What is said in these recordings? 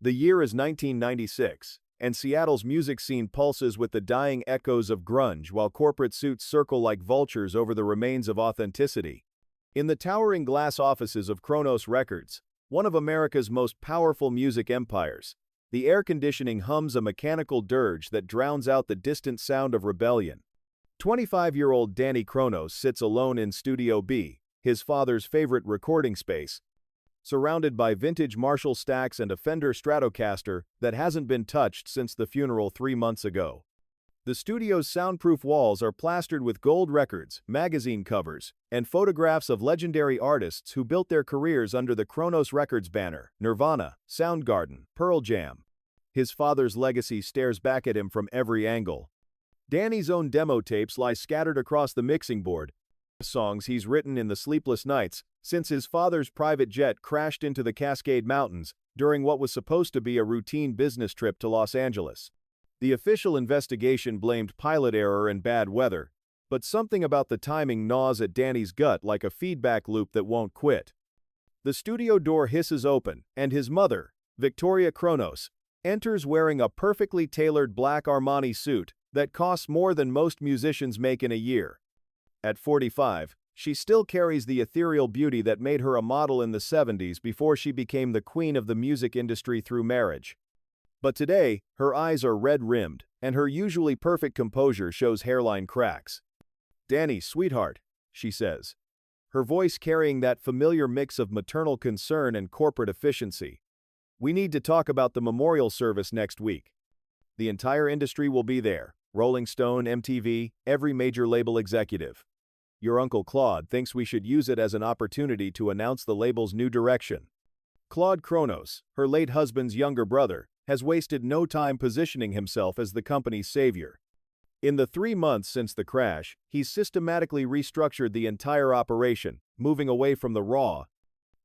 The year is 1996, and Seattle's music scene pulses with the dying echoes of grunge while corporate suits circle like vultures over the remains of authenticity. In the towering glass offices of Kronos Records, one of America's most powerful music empires, the air conditioning hums a mechanical dirge that drowns out the distant sound of rebellion. 25-year-old Danny Kronos sits alone in Studio B, his father's favorite recording space, surrounded by vintage Marshall stacks and a Fender Stratocaster that hasn't been touched since the funeral 3 months ago. The studio's soundproof walls are plastered with gold records, magazine covers, and photographs of legendary artists who built their careers under the Kronos Records banner: Nirvana, Soundgarden, Pearl Jam. His father's legacy stares back at him from every angle. Danny's own demo tapes lie scattered across the mixing board, songs he's written in the sleepless nights since his father's private jet crashed into the Cascade Mountains during what was supposed to be a routine business trip to Los Angeles. The official investigation blamed pilot error and bad weather, but something about the timing gnaws at Danny's gut like a feedback loop that won't quit. The studio door hisses open, and his mother, Victoria Kronos, enters wearing a perfectly tailored black Armani suit that costs more than most musicians make in a year. At 45, she still carries the ethereal beauty that made her a model in the 70s before she became the queen of the music industry through marriage. But today, her eyes are red-rimmed, and her usually perfect composure shows hairline cracks. "Danny, sweetheart," she says, her voice carrying that familiar mix of maternal concern and corporate efficiency. "We need to talk about the memorial service next week. The entire industry will be there: Rolling Stone, MTV, every major label executive. Your Uncle Claude thinks we should use it as an opportunity to announce the label's new direction." Claude Kronos, her late husband's younger brother, has wasted no time positioning himself as the company's savior. In the 3 months since the crash, he's systematically restructured the entire operation, moving away from the raw,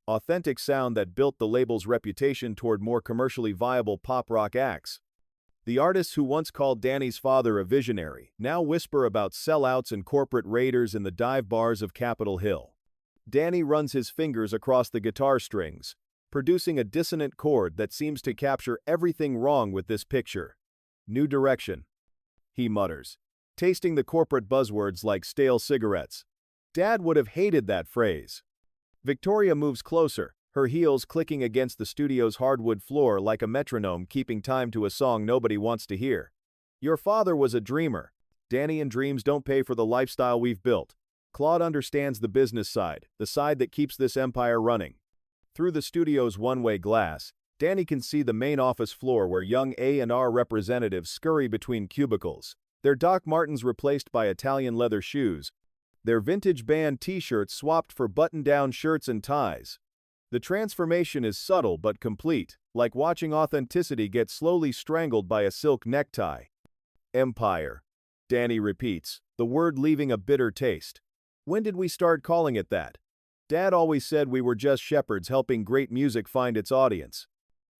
authentic sound that built the label's reputation toward more commercially viable pop rock acts. The artists who once called Danny's father a visionary now whisper about sellouts and corporate raiders in the dive bars of Capitol Hill. Danny runs his fingers across the guitar strings, producing a dissonant chord that seems to capture everything wrong with this picture. "New direction," he mutters, tasting the corporate buzzwords like stale cigarettes. Dad would have hated that phrase. Victoria moves closer, her heels clicking against the studio's hardwood floor like a metronome keeping time to a song nobody wants to hear. "Your father was a dreamer, Danny, and dreams don't pay for the lifestyle we've built. Claude understands the business side, the side that keeps this empire running." Through the studio's one-way glass, Danny can see the main office floor where young A&R representatives scurry between cubicles, their Doc Martens replaced by Italian leather shoes, their vintage band t-shirts swapped for button-down shirts and ties. The transformation is subtle but complete, like watching authenticity get slowly strangled by a silk necktie. "Empire," Danny repeats, the word leaving a bitter taste. "When did we start calling it that? Dad always said we were just shepherds helping great music find its audience."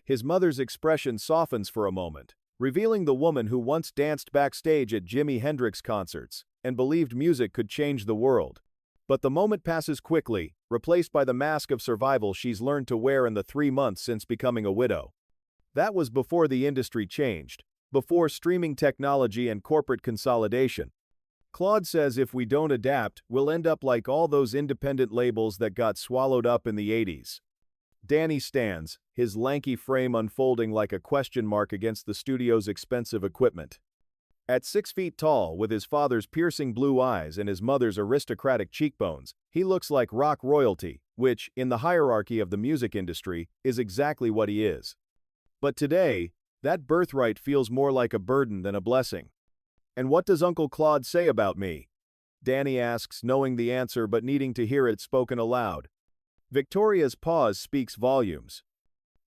His mother's expression softens for a moment, revealing the woman who once danced backstage at Jimi Hendrix concerts and believed music could change the world. But the moment passes quickly, replaced by the mask of survival she's learned to wear in the 3 months since becoming a widow. That was before the industry changed, before streaming technology and corporate consolidation. Claude says if we don't adapt, we'll end up like all those independent labels that got swallowed up in the 80s. Danny stands, his lanky frame unfolding like a question mark against the studio's expensive equipment. At 6 feet tall, with his father's piercing blue eyes and his mother's aristocratic cheekbones, he looks like rock royalty, which, in the hierarchy of the music industry, is exactly what he is. But today, that birthright feels more like a burden than a blessing. "And what does Uncle Claude say about me?" Danny asks, knowing the answer but needing to hear it spoken aloud. Victoria's pause speaks volumes.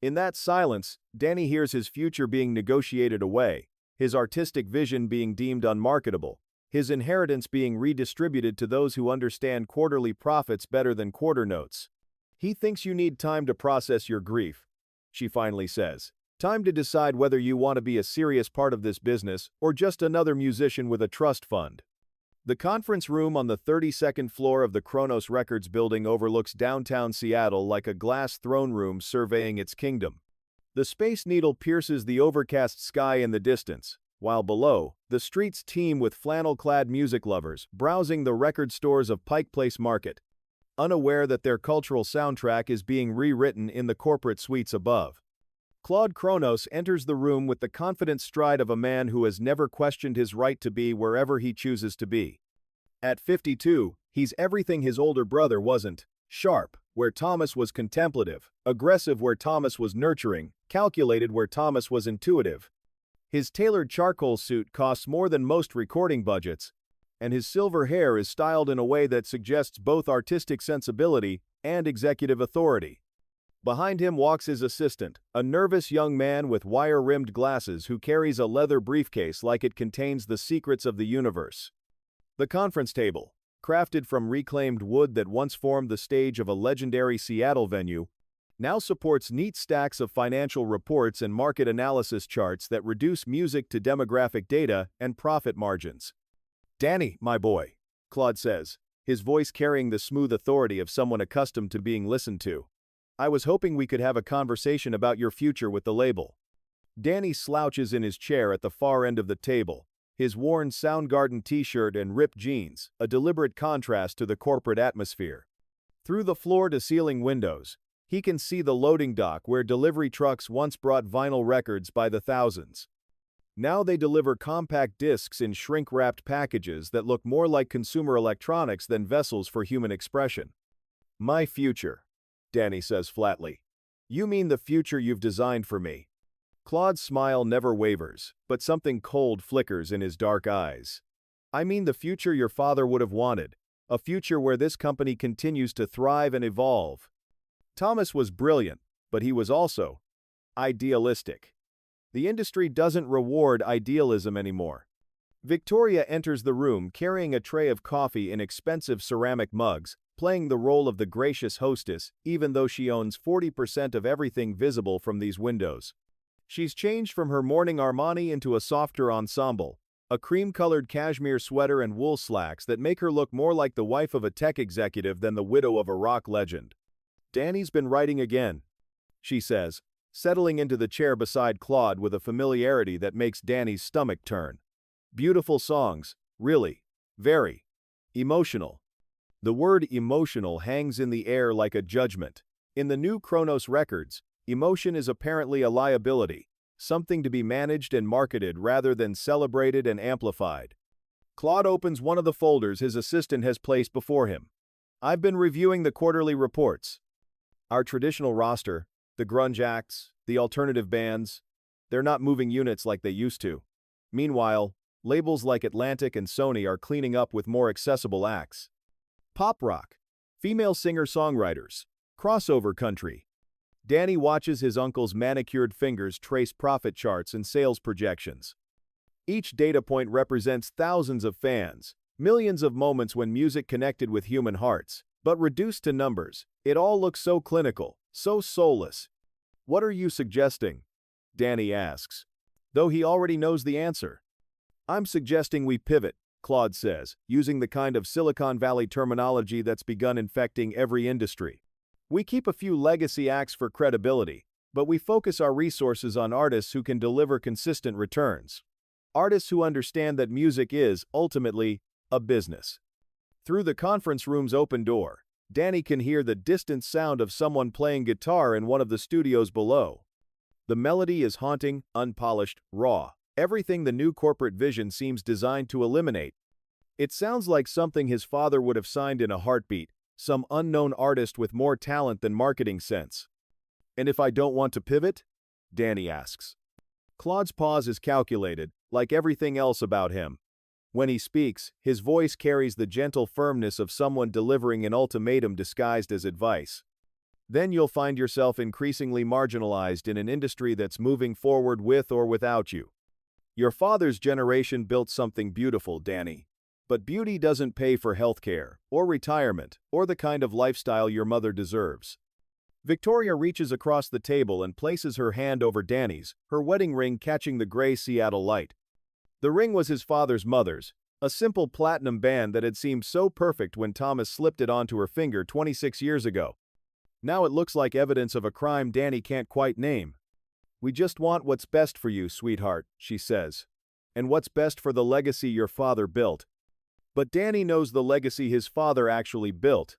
In that silence, Danny hears his future being negotiated away, his artistic vision being deemed unmarketable, his inheritance being redistributed to those who understand quarterly profits better than quarter notes. "He thinks you need time to process your grief," she finally says. "Time to decide whether you want to be a serious part of this business or just another musician with a trust fund." The conference room on the 32nd floor of the Kronos Records building overlooks downtown Seattle like a glass throne room surveying its kingdom. The Space Needle pierces the overcast sky in the distance, while below, the streets teem with flannel-clad music lovers browsing the record stores of Pike Place Market, unaware that their cultural soundtrack is being rewritten in the corporate suites above. Claude Kronos enters the room with the confident stride of a man who has never questioned his right to be wherever he chooses to be. At 52, he's everything his older brother wasn't: sharp, where Thomas was contemplative; aggressive, where Thomas was nurturing; calculated, where Thomas was intuitive. His tailored charcoal suit costs more than most recording budgets, and his silver hair is styled in a way that suggests both artistic sensibility and executive authority. Behind him walks his assistant, a nervous young man with wire-rimmed glasses who carries a leather briefcase like it contains the secrets of the universe. The conference table, crafted from reclaimed wood that once formed the stage of a legendary Seattle venue, now supports neat stacks of financial reports and market analysis charts that reduce music to demographic data and profit margins. "Danny, my boy," Claude says, his voice carrying the smooth authority of someone accustomed to being listened to. "I was hoping we could have a conversation about your future with the label." Danny slouches in his chair at the far end of the table, his worn Soundgarden t-shirt and ripped jeans, a deliberate contrast to the corporate atmosphere. Through the floor-to-ceiling windows, he can see the loading dock where delivery trucks once brought vinyl records by the thousands. Now they deliver compact discs in shrink-wrapped packages that look more like consumer electronics than vessels for human expression. "My future," Danny says flatly. "You mean the future you've designed for me?" Claude's smile never wavers, but something cold flickers in his dark eyes. "I mean the future your father would have wanted, a future where this company continues to thrive and evolve." Thomas was brilliant, but he was also idealistic. The industry doesn't reward idealism anymore. Victoria enters the room carrying a tray of coffee in expensive ceramic mugs, playing the role of the gracious hostess even though she owns 40% of everything visible from these windows. She's changed from her morning Armani into a softer ensemble, a cream-colored cashmere sweater and wool slacks that make her look more like the wife of a tech executive than the widow of a rock legend. "Danny's been writing again," she says, settling into the chair beside Claude with a familiarity that makes Danny's stomach turn. "Beautiful songs, really. Very emotional." The word emotional hangs in the air like a judgment. In the new Kronos records, emotion is apparently a liability, something to be managed and marketed rather than celebrated and amplified. Claude opens one of the folders his assistant has placed before him. "I've been reviewing the quarterly reports. Our traditional roster, the grunge acts, the alternative bands, they're not moving units like they used to. Meanwhile, labels like Atlantic and Sony are cleaning up with more accessible acts. Pop rock, female singer-songwriters, crossover country." Danny watches his uncle's manicured fingers trace profit charts and sales projections. Each data point represents thousands of fans, millions of moments when music connected with human hearts, but reduced to numbers, it all looks so clinical, so soulless. "What are you suggesting?" Danny asks, though he already knows the answer. "I'm suggesting we pivot," Claude says, using the kind of Silicon Valley terminology that's begun infecting every industry. "We keep a few legacy acts for credibility, but we focus our resources on artists who can deliver consistent returns. Artists who understand that music is, ultimately, a business." Through the conference room's open door, Danny can hear the distant sound of someone playing guitar in one of the studios below. The melody is haunting, unpolished, raw, everything the new corporate vision seems designed to eliminate. It sounds like something his father would have signed in a heartbeat, some unknown artist with more talent than marketing sense. "And if I don't want to pivot?" Danny asks. Claude's pause is calculated, like everything else about him. When he speaks, his voice carries the gentle firmness of someone delivering an ultimatum disguised as advice. "Then you'll find yourself increasingly marginalized in an industry that's moving forward with or without you. Your father's generation built something beautiful, Danny. But beauty doesn't pay for healthcare, or retirement, or the kind of lifestyle your mother deserves." Victoria reaches across the table and places her hand over Danny's, her wedding ring catching the gray Seattle light. The ring was his father's mother's, a simple platinum band that had seemed so perfect when Thomas slipped it onto her finger 26 years ago. Now it looks like evidence of a crime Danny can't quite name. "We just want what's best for you, sweetheart," she says. "And what's best for the legacy your father built." But Danny knows the legacy his father actually built.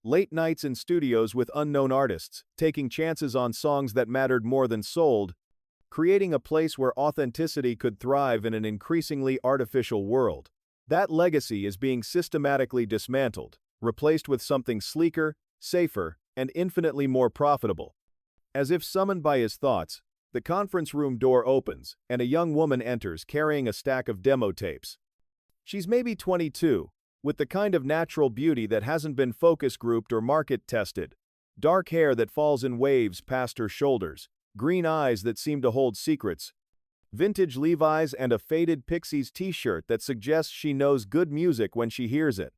Late nights in studios with unknown artists, taking chances on songs that mattered more than sold, creating a place where authenticity could thrive in an increasingly artificial world. That legacy is being systematically dismantled, replaced with something sleeker, safer, and infinitely more profitable. As if summoned by his thoughts, the conference room door opens, and a young woman enters carrying a stack of demo tapes. She's maybe 22, with the kind of natural beauty that hasn't been focus grouped or market tested. Dark hair that falls in waves past her shoulders, green eyes that seem to hold secrets, vintage Levi's and a faded Pixies t-shirt that suggests she knows good music when she hears it.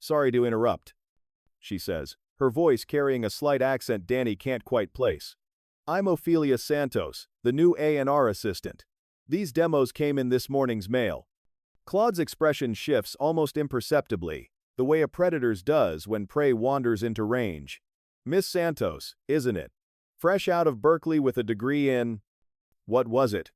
"Sorry to interrupt," she says, her voice carrying a slight accent Danny can't quite place. "I'm Ophelia Santos, the new A&R assistant. These demos came in this morning's mail." Claude's expression shifts almost imperceptibly, the way a predator's does when prey wanders into range. "Miss Santos, isn't it? Fresh out of Berkeley with a degree in—" "What was it?"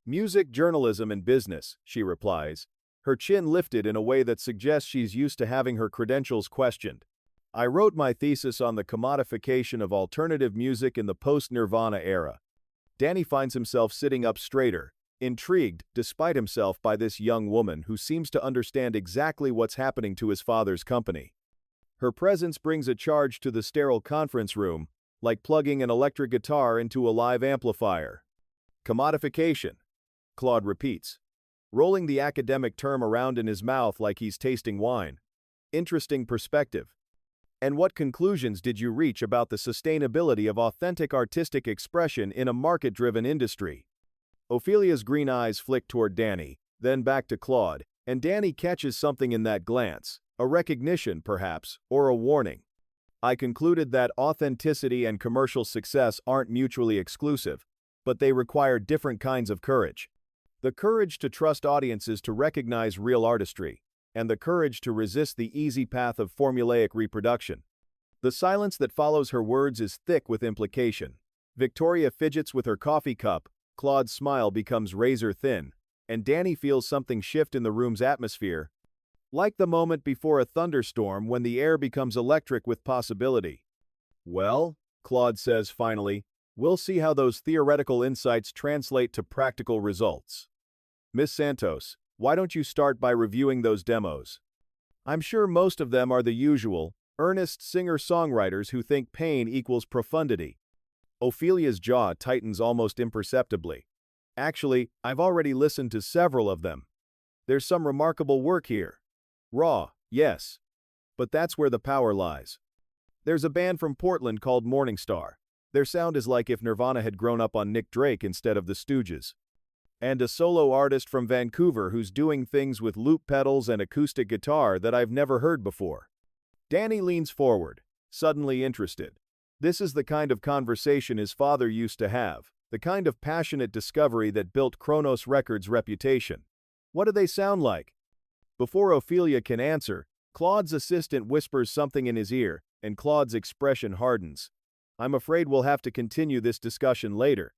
"Music, journalism, and business," she replies, her chin lifted in a way that suggests she's used to having her credentials questioned. "I wrote my thesis on the commodification of alternative music in the post-Nirvana era." Danny finds himself sitting up straighter, intrigued despite himself by this young woman who seems to understand exactly what's happening to his father's company. Her presence brings a charge to the sterile conference room, like plugging an electric guitar into a live amplifier. "Commodification," Claude repeats, rolling the academic term around in his mouth like he's tasting wine. "Interesting perspective. And what conclusions did you reach about the sustainability of authentic artistic expression in a market-driven industry?" Ophelia's green eyes flick toward Danny, then back to Claude, and Danny catches something in that glance, a recognition, perhaps, or a warning. "I concluded that authenticity and commercial success aren't mutually exclusive, but they require different kinds of courage. The courage to trust audiences to recognize real artistry, and the courage to resist the easy path of formulaic reproduction." The silence that follows her words is thick with implication. Victoria fidgets with her coffee cup, Claude's smile becomes razor thin, and Danny feels something shift in the room's atmosphere, like the moment before a thunderstorm when the air becomes electric with possibility. "Well," Claude says finally, "we'll see how those theoretical insights translate to practical results. Miss Santos, why don't you start by reviewing those demos? I'm sure most of them are the usual, earnest singer-songwriters who think pain equals profundity." Ophelia's jaw tightens almost imperceptibly. "Actually, I've already listened to several of them. There's some remarkable work here. Raw, yes. But that's where the power lies. There's a band from Portland called Morningstar. Their sound is like if Nirvana had grown up on Nick Drake instead of the Stooges. And a solo artist from Vancouver who's doing things with loop pedals and acoustic guitar that I've never heard before." Danny leans forward, suddenly interested. This is the kind of conversation his father used to have, the kind of passionate discovery that built Kronos Records' reputation. "What do they sound like?" Before Ophelia can answer, Claude's assistant whispers something in his ear, and Claude's expression hardens. "I'm afraid we'll have to continue this discussion later.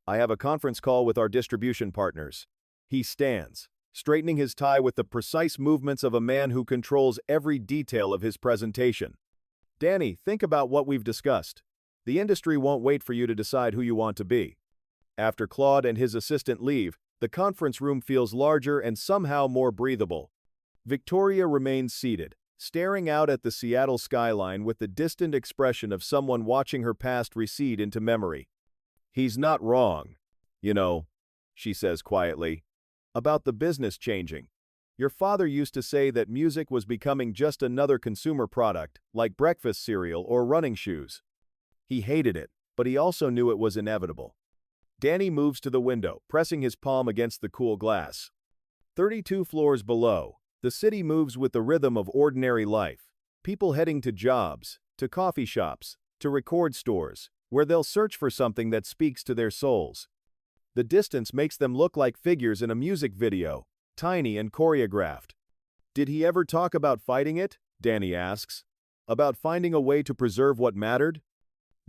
I have a conference call with our distribution partners." He stands, straightening his tie with the precise movements of a man who controls every detail of his presentation. "Danny, think about what we've discussed. The industry won't wait for you to decide who you want to be." After Claude and his assistant leave, the conference room feels larger and somehow more breathable. Victoria remains seated, staring out at the Seattle skyline with the distant expression of someone watching her past recede into memory. "He's not wrong, you know," she says quietly, "about the business changing. Your father used to say that music was becoming just another consumer product, like breakfast cereal or running shoes. He hated it, but he also knew it was inevitable." Danny moves to the window, pressing his palm against the cool glass. 32 floors below, the city moves with the rhythm of ordinary life. People heading to jobs, to coffee shops, to record stores, where they'll search for something that speaks to their souls. The distance makes them look like figures in a music video, tiny and choreographed. "Did he ever talk about fighting it?" Danny asks. "About finding a way to preserve what mattered?"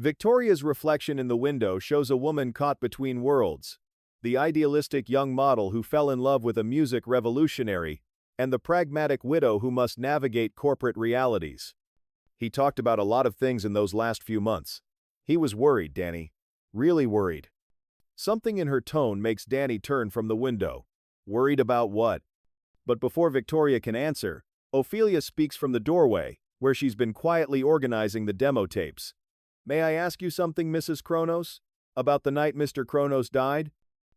Victoria's reflection in the window shows a woman caught between worlds, the idealistic young model who fell in love with a music revolutionary, and the pragmatic widow who must navigate corporate realities. He talked about a lot of things in those last few months. He was worried, Danny. Really worried. Something in her tone makes Danny turn from the window. Worried about what? But before Victoria can answer, Ophelia speaks from the doorway, where she's been quietly organizing the demo tapes. May I ask you something, Mrs. Kronos? About the night Mr. Kronos died?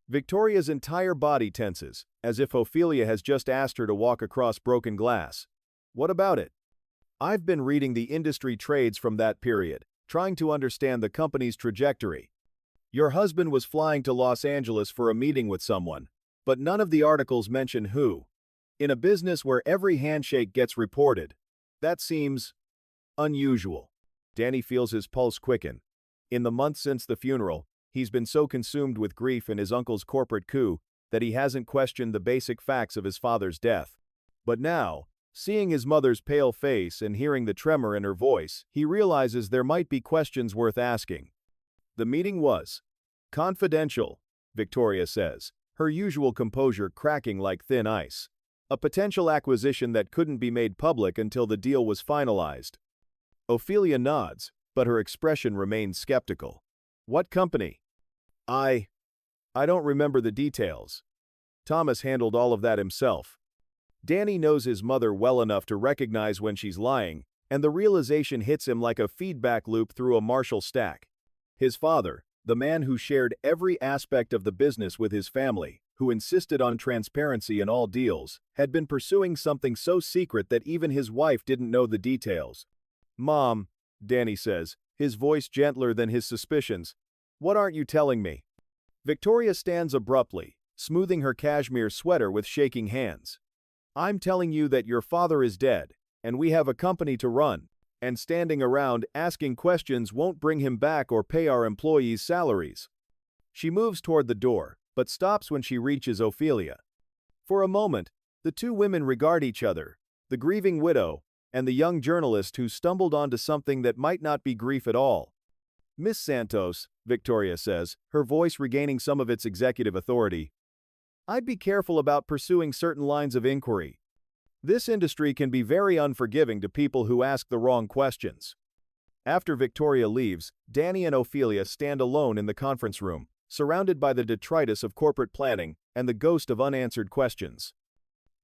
Victoria's entire body tenses, as if Ophelia has just asked her to walk across broken glass. What about it? I've been reading the industry trades from that period, trying to understand the company's trajectory. Your husband was flying to Los Angeles for a meeting with someone, but none of the articles mention who. In a business where every handshake gets reported, that seems unusual. Danny feels his pulse quicken. In the months since the funeral, he's been so consumed with grief in his uncle's corporate coup that he hasn't questioned the basic facts of his father's death. But now, seeing his mother's pale face and hearing the tremor in her voice, he realizes there might be questions worth asking. The meeting was confidential, Victoria says, her usual composure cracking like thin ice. A potential acquisition that couldn't be made public until the deal was finalized. Ophelia nods, but her expression remains skeptical. What company? I don't remember the details. Thomas handled all of that himself. Danny knows his mother well enough to recognize when she's lying, and the realization hits him like a feedback loop through a Marshall stack. His father, the man who shared every aspect of the business with his family, who insisted on transparency in all deals, had been pursuing something so secret that even his wife didn't know the details. Mom, Danny says, his voice gentler than his suspicions, what aren't you telling me? Victoria stands abruptly, smoothing her cashmere sweater with shaking hands. I'm telling you that your father is dead, and we have a company to run, and standing around asking questions won't bring him back or pay our employees' salaries. She moves toward the door, but stops when she reaches Ophelia. For a moment, the two women regard each other, the grieving widow and the young journalist who stumbled onto something that might not be grief at all. Miss Santos, Victoria says, her voice regaining some of its executive authority, I'd be careful about pursuing certain lines of inquiry. This industry can be very unforgiving to people who ask the wrong questions. After Victoria leaves, Danny and Ophelia stand alone in the conference room, surrounded by the detritus of corporate planning and the ghost of unanswered questions.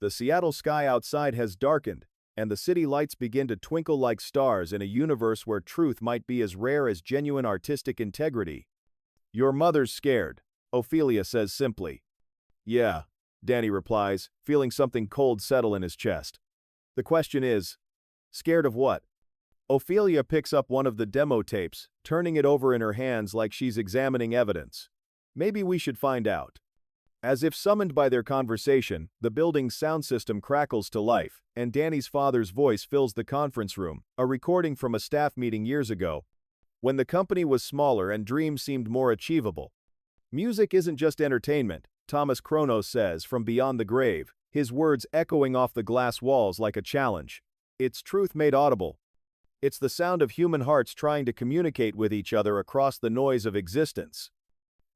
The Seattle sky outside has darkened, and the city lights begin to twinkle like stars in a universe where truth might be as rare as genuine artistic integrity. Your mother's scared, Ophelia says simply. Yeah, Danny replies, feeling something cold settle in his chest. The question is, scared of what? Ophelia picks up one of the demo tapes, turning it over in her hands like she's examining evidence. Maybe we should find out. As if summoned by their conversation, the building's sound system crackles to life, and Danny's father's voice fills the conference room, a recording from a staff meeting years ago, when the company was smaller and dreams seemed more achievable. Music isn't just entertainment, Thomas Kronos says from beyond the grave, his words echoing off the glass walls like a challenge. It's truth made audible. It's the sound of human hearts trying to communicate with each other across the noise of existence.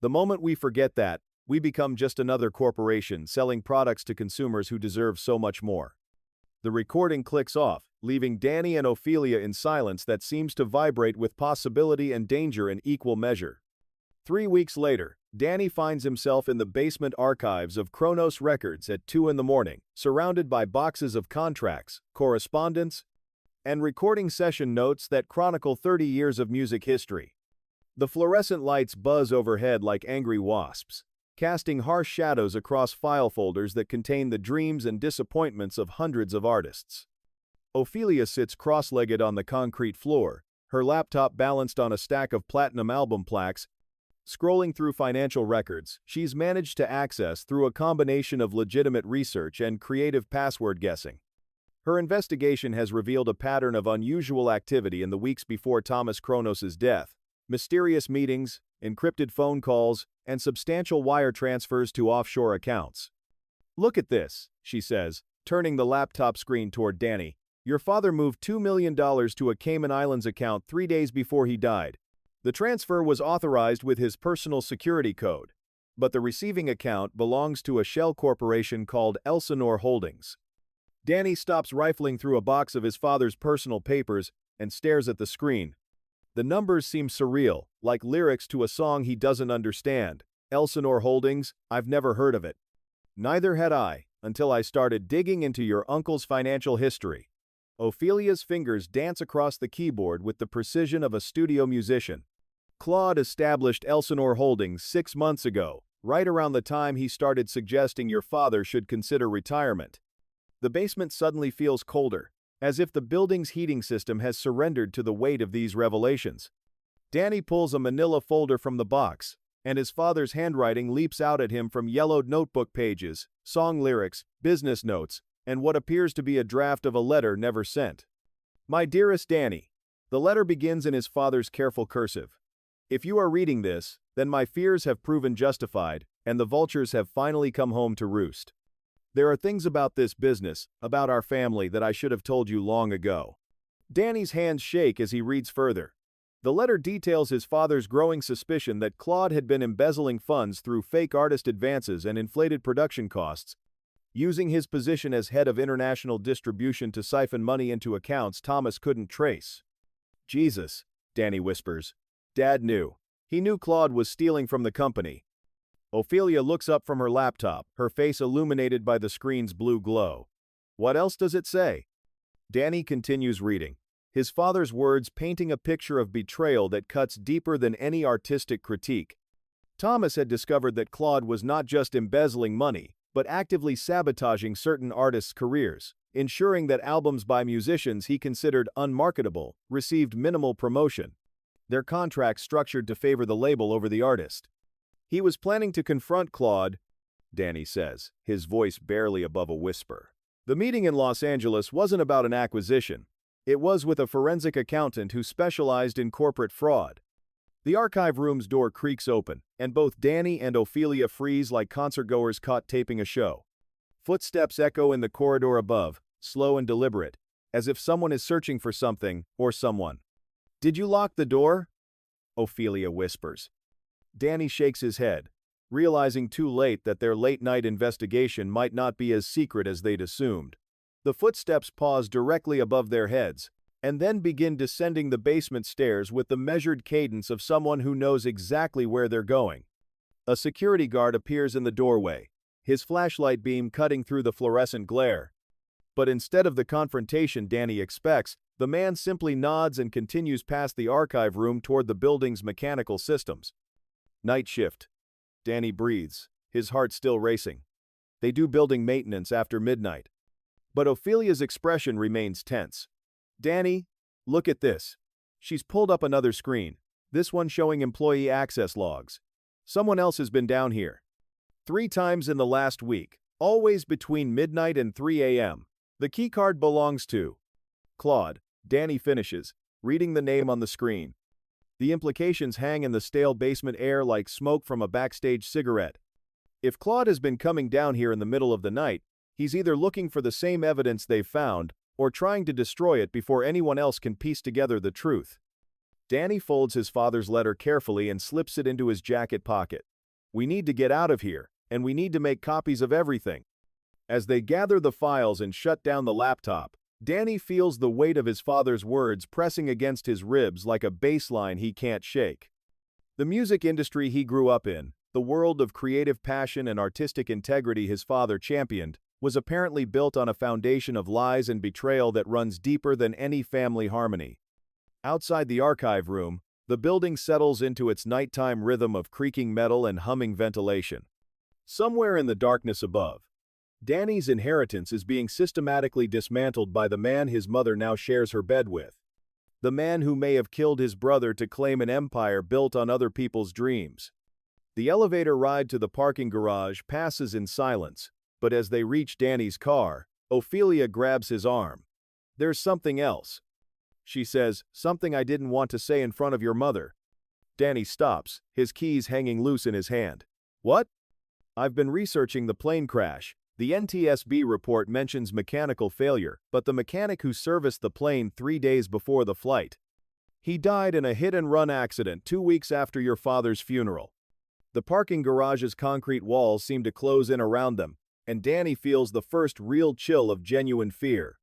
The moment we forget that, we become just another corporation selling products to consumers who deserve so much more. The recording clicks off, leaving Danny and Ophelia in silence that seems to vibrate with possibility and danger in equal measure. 3 weeks later, Danny finds himself in the basement archives of Kronos Records at 2 a.m, surrounded by boxes of contracts, correspondence, and recording session notes that chronicle 30 years of music history. The fluorescent lights buzz overhead like angry wasps, casting harsh shadows across file folders that contain the dreams and disappointments of hundreds of artists. Ophelia sits cross-legged on the concrete floor, her laptop balanced on a stack of platinum album plaques. Scrolling through financial records, she's managed to access through a combination of legitimate research and creative password guessing. Her investigation has revealed a pattern of unusual activity in the weeks before Thomas Kronos' death. Mysterious meetings, encrypted phone calls, and substantial wire transfers to offshore accounts. Look at this, she says, turning the laptop screen toward Danny. Your father moved $2 million to a Cayman Islands account 3 days before he died. The transfer was authorized with his personal security code, but the receiving account belongs to a shell corporation called Elsinore Holdings. Danny stops rifling through a box of his father's personal papers and stares at the screen. The numbers seem surreal, like lyrics to a song he doesn't understand. Elsinore Holdings, I've never heard of it. Neither had I, until I started digging into your uncle's financial history. Ophelia's fingers dance across the keyboard with the precision of a studio musician. Claude established Elsinore Holdings 6 months ago, right around the time he started suggesting your father should consider retirement. The basement suddenly feels colder, as if the building's heating system has surrendered to the weight of these revelations. Danny pulls a manila folder from the box, and his father's handwriting leaps out at him from yellowed notebook pages, song lyrics, business notes, and what appears to be a draft of a letter never sent. My dearest Danny, the letter begins in his father's careful cursive. If you are reading this, then my fears have proven justified, and the vultures have finally come home to roost. There are things about this business, about our family, that I should have told you long ago. Danny's hands shake as he reads further. The letter details his father's growing suspicion that Claude had been embezzling funds through fake artist advances and inflated production costs, using his position as head of international distribution to siphon money into accounts Thomas couldn't trace. Jesus, Danny whispers. Dad knew. He knew Claude was stealing from the company. Ophelia looks up from her laptop, her face illuminated by the screen's blue glow. What else does it say? Danny continues reading, his father's words painting a picture of betrayal that cuts deeper than any artistic critique. Thomas had discovered that Claude was not just embezzling money, but actively sabotaging certain artists' careers, ensuring that albums by musicians he considered unmarketable received minimal promotion, their contracts structured to favor the label over the artist. He was planning to confront Claude, Danny says, his voice barely above a whisper. The meeting in Los Angeles wasn't about an acquisition. It was with a forensic accountant who specialized in corporate fraud. The archive room's door creaks open, and both Danny and Ophelia freeze like concertgoers caught taping a show. Footsteps echo in the corridor above, slow and deliberate, as if someone is searching for something or someone. Did you lock the door? Ophelia whispers. Danny shakes his head, realizing too late that their late-night investigation might not be as secret as they'd assumed. The footsteps pause directly above their heads, and then begin descending the basement stairs with the measured cadence of someone who knows exactly where they're going. A security guard appears in the doorway, his flashlight beam cutting through the fluorescent glare. But instead of the confrontation Danny expects, the man simply nods and continues past the archive room toward the building's mechanical systems. Night shift. Danny breathes, his heart still racing. They do building maintenance after midnight. But Ophelia's expression remains tense. Danny, look at this. She's pulled up another screen, this one showing employee access logs. Someone else has been down here 3 times in the last week, always between midnight and 3 a.m. The keycard belongs to Claude, Danny finishes, reading the name on the screen. The implications hang in the stale basement air like smoke from a backstage cigarette. If Claude has been coming down here in the middle of the night, he's either looking for the same evidence they've found, or trying to destroy it before anyone else can piece together the truth. Danny folds his father's letter carefully and slips it into his jacket pocket. We need to get out of here, and we need to make copies of everything. As they gather the files and shut down the laptop, Danny feels the weight of his father's words pressing against his ribs like a baseline he can't shake. The music industry he grew up in, the world of creative passion and artistic integrity his father championed, was apparently built on a foundation of lies and betrayal that runs deeper than any family harmony. Outside the archive room, the building settles into its nighttime rhythm of creaking metal and humming ventilation. Somewhere in the darkness above, Danny's inheritance is being systematically dismantled by the man his mother now shares her bed with. The man who may have killed his brother to claim an empire built on other people's dreams. The elevator ride to the parking garage passes in silence, but as they reach Danny's car, Ophelia grabs his arm. There's something else. She says, something I didn't want to say in front of your mother. Danny stops, his keys hanging loose in his hand. What? I've been researching the plane crash. The NTSB report mentions mechanical failure, but the mechanic who serviced the plane 3 days before the flight. He died in a hit-and-run accident 2 weeks after your father's funeral. The parking garage's concrete walls seem to close in around them, and Danny feels the first real chill of genuine fear.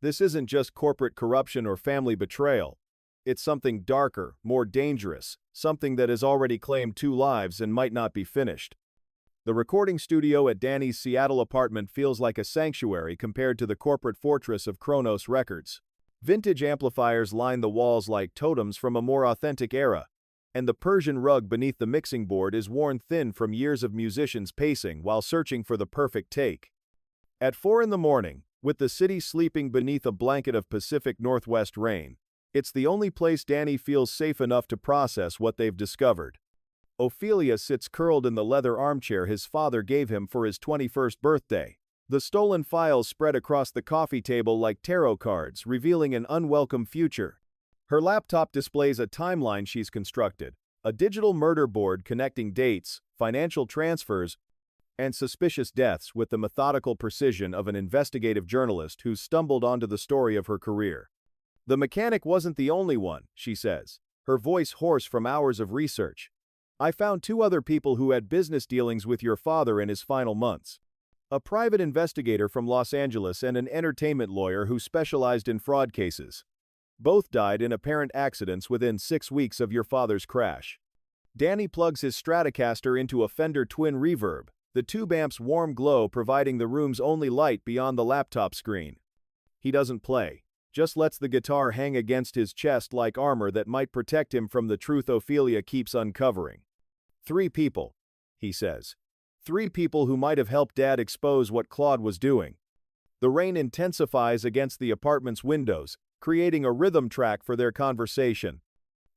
This isn't just corporate corruption or family betrayal. It's something darker, more dangerous, something that has already claimed 2 lives and might not be finished. The recording studio at Danny's Seattle apartment feels like a sanctuary compared to the corporate fortress of Kronos Records. Vintage amplifiers line the walls like totems from a more authentic era, and the Persian rug beneath the mixing board is worn thin from years of musicians pacing while searching for the perfect take. At 4 a.m, with the city sleeping beneath a blanket of Pacific Northwest rain, it's the only place Danny feels safe enough to process what they've discovered. Ophelia sits curled in the leather armchair his father gave him for his 21st birthday. The stolen files spread across the coffee table like tarot cards, revealing an unwelcome future. Her laptop displays a timeline she's constructed, a digital murder board connecting dates, financial transfers, and suspicious deaths with the methodical precision of an investigative journalist who stumbled onto the story of her career. The mechanic wasn't the only one, she says, her voice hoarse from hours of research. I found 2 other people who had business dealings with your father in his final months. A private investigator from Los Angeles and an entertainment lawyer who specialized in fraud cases. Both died in apparent accidents within 6 weeks of your father's crash. Danny plugs his Stratocaster into a Fender Twin Reverb, the tube amp's warm glow providing the room's only light beyond the laptop screen. He doesn't play, just lets the guitar hang against his chest like armor that might protect him from the truth Ophelia keeps uncovering. 3 people, he says. 3 people who might have helped Dad expose what Claude was doing. The rain intensifies against the apartment's windows, creating a rhythm track for their conversation.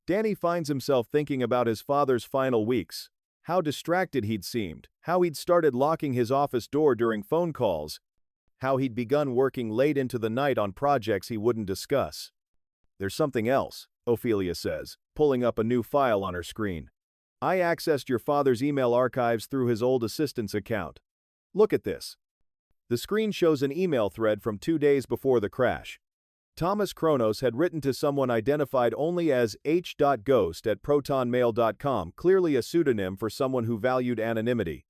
Danny finds himself thinking about his father's final weeks, how distracted he'd seemed, how he'd started locking his office door during phone calls, how he'd begun working late into the night on projects he wouldn't discuss. There's something else, Ophelia says, pulling up a new file on her screen. I accessed your father's email archives through his old assistant's account. Look at this. The screen shows an email thread from 2 days before the crash. Thomas Kronos had written to someone identified only as h.ghost@protonmail.com, clearly a pseudonym for someone who valued anonymity.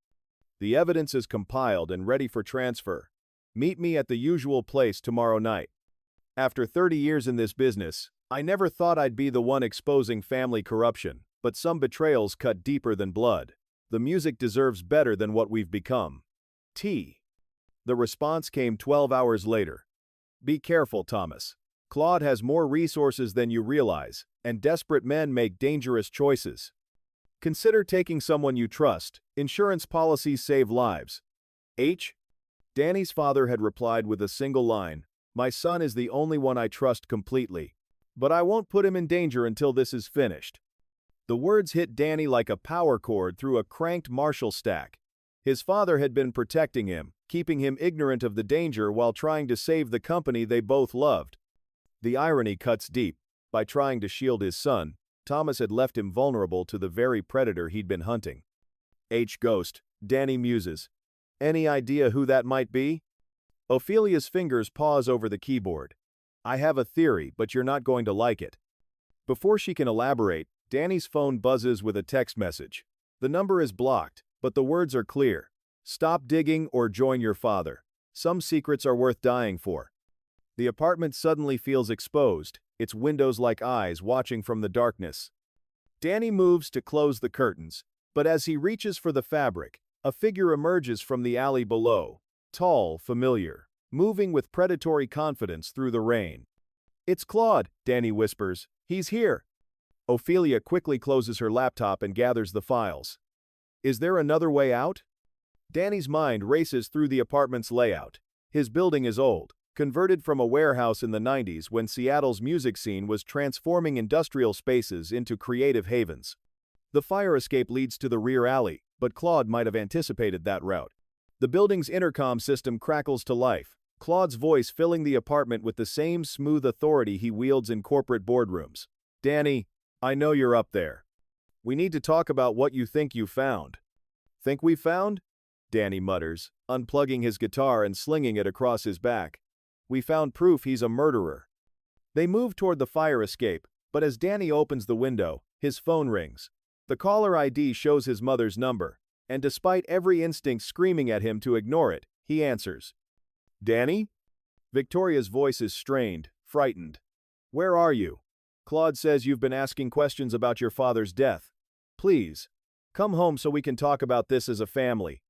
The evidence is compiled and ready for transfer. Meet me at the usual place tomorrow night. After 30 years in this business, I never thought I'd be the one exposing family corruption. But some betrayals cut deeper than blood. The music deserves better than what we've become. T. The response came 12 hours later. Be careful, Thomas. Claude has more resources than you realize, and desperate men make dangerous choices. Consider taking someone you trust. Insurance policies save lives. H. Danny's father had replied with a single line, My son is the only one I trust completely. But I won't put him in danger until this is finished. The words hit Danny like a power cord through a cranked Marshall stack. His father had been protecting him, keeping him ignorant of the danger while trying to save the company they both loved. The irony cuts deep. By trying to shield his son, Thomas had left him vulnerable to the very predator he'd been hunting. Ghost, Danny muses. Any idea who that might be? Ophelia's fingers pause over the keyboard. I have a theory, but you're not going to like it. Before she can elaborate, Danny's phone buzzes with a text message. The number is blocked, but the words are clear. Stop digging or join your father. Some secrets are worth dying for. The apartment suddenly feels exposed, its windows like eyes watching from the darkness. Danny moves to close the curtains, but as he reaches for the fabric, a figure emerges from the alley below, tall, familiar, moving with predatory confidence through the rain. It's Claude, Danny whispers. He's here. Ophelia quickly closes her laptop and gathers the files. Is there another way out? Danny's mind races through the apartment's layout. His building is old, converted from a warehouse in the 90s when Seattle's music scene was transforming industrial spaces into creative havens. The fire escape leads to the rear alley, but Claude might have anticipated that route. The building's intercom system crackles to life, Claude's voice filling the apartment with the same smooth authority he wields in corporate boardrooms. Danny, I know you're up there. We need to talk about what you think you found. Think we found? Danny mutters, unplugging his guitar and slinging it across his back. We found proof he's a murderer. They move toward the fire escape, But as Danny opens the window, his phone rings. The caller ID shows his mother's number, and despite every instinct screaming at him to ignore it, he answers. Danny? Victoria's voice is strained, frightened. Where are you? Claude says you've been asking questions about your father's death. Please, come home so we can talk about this as a family.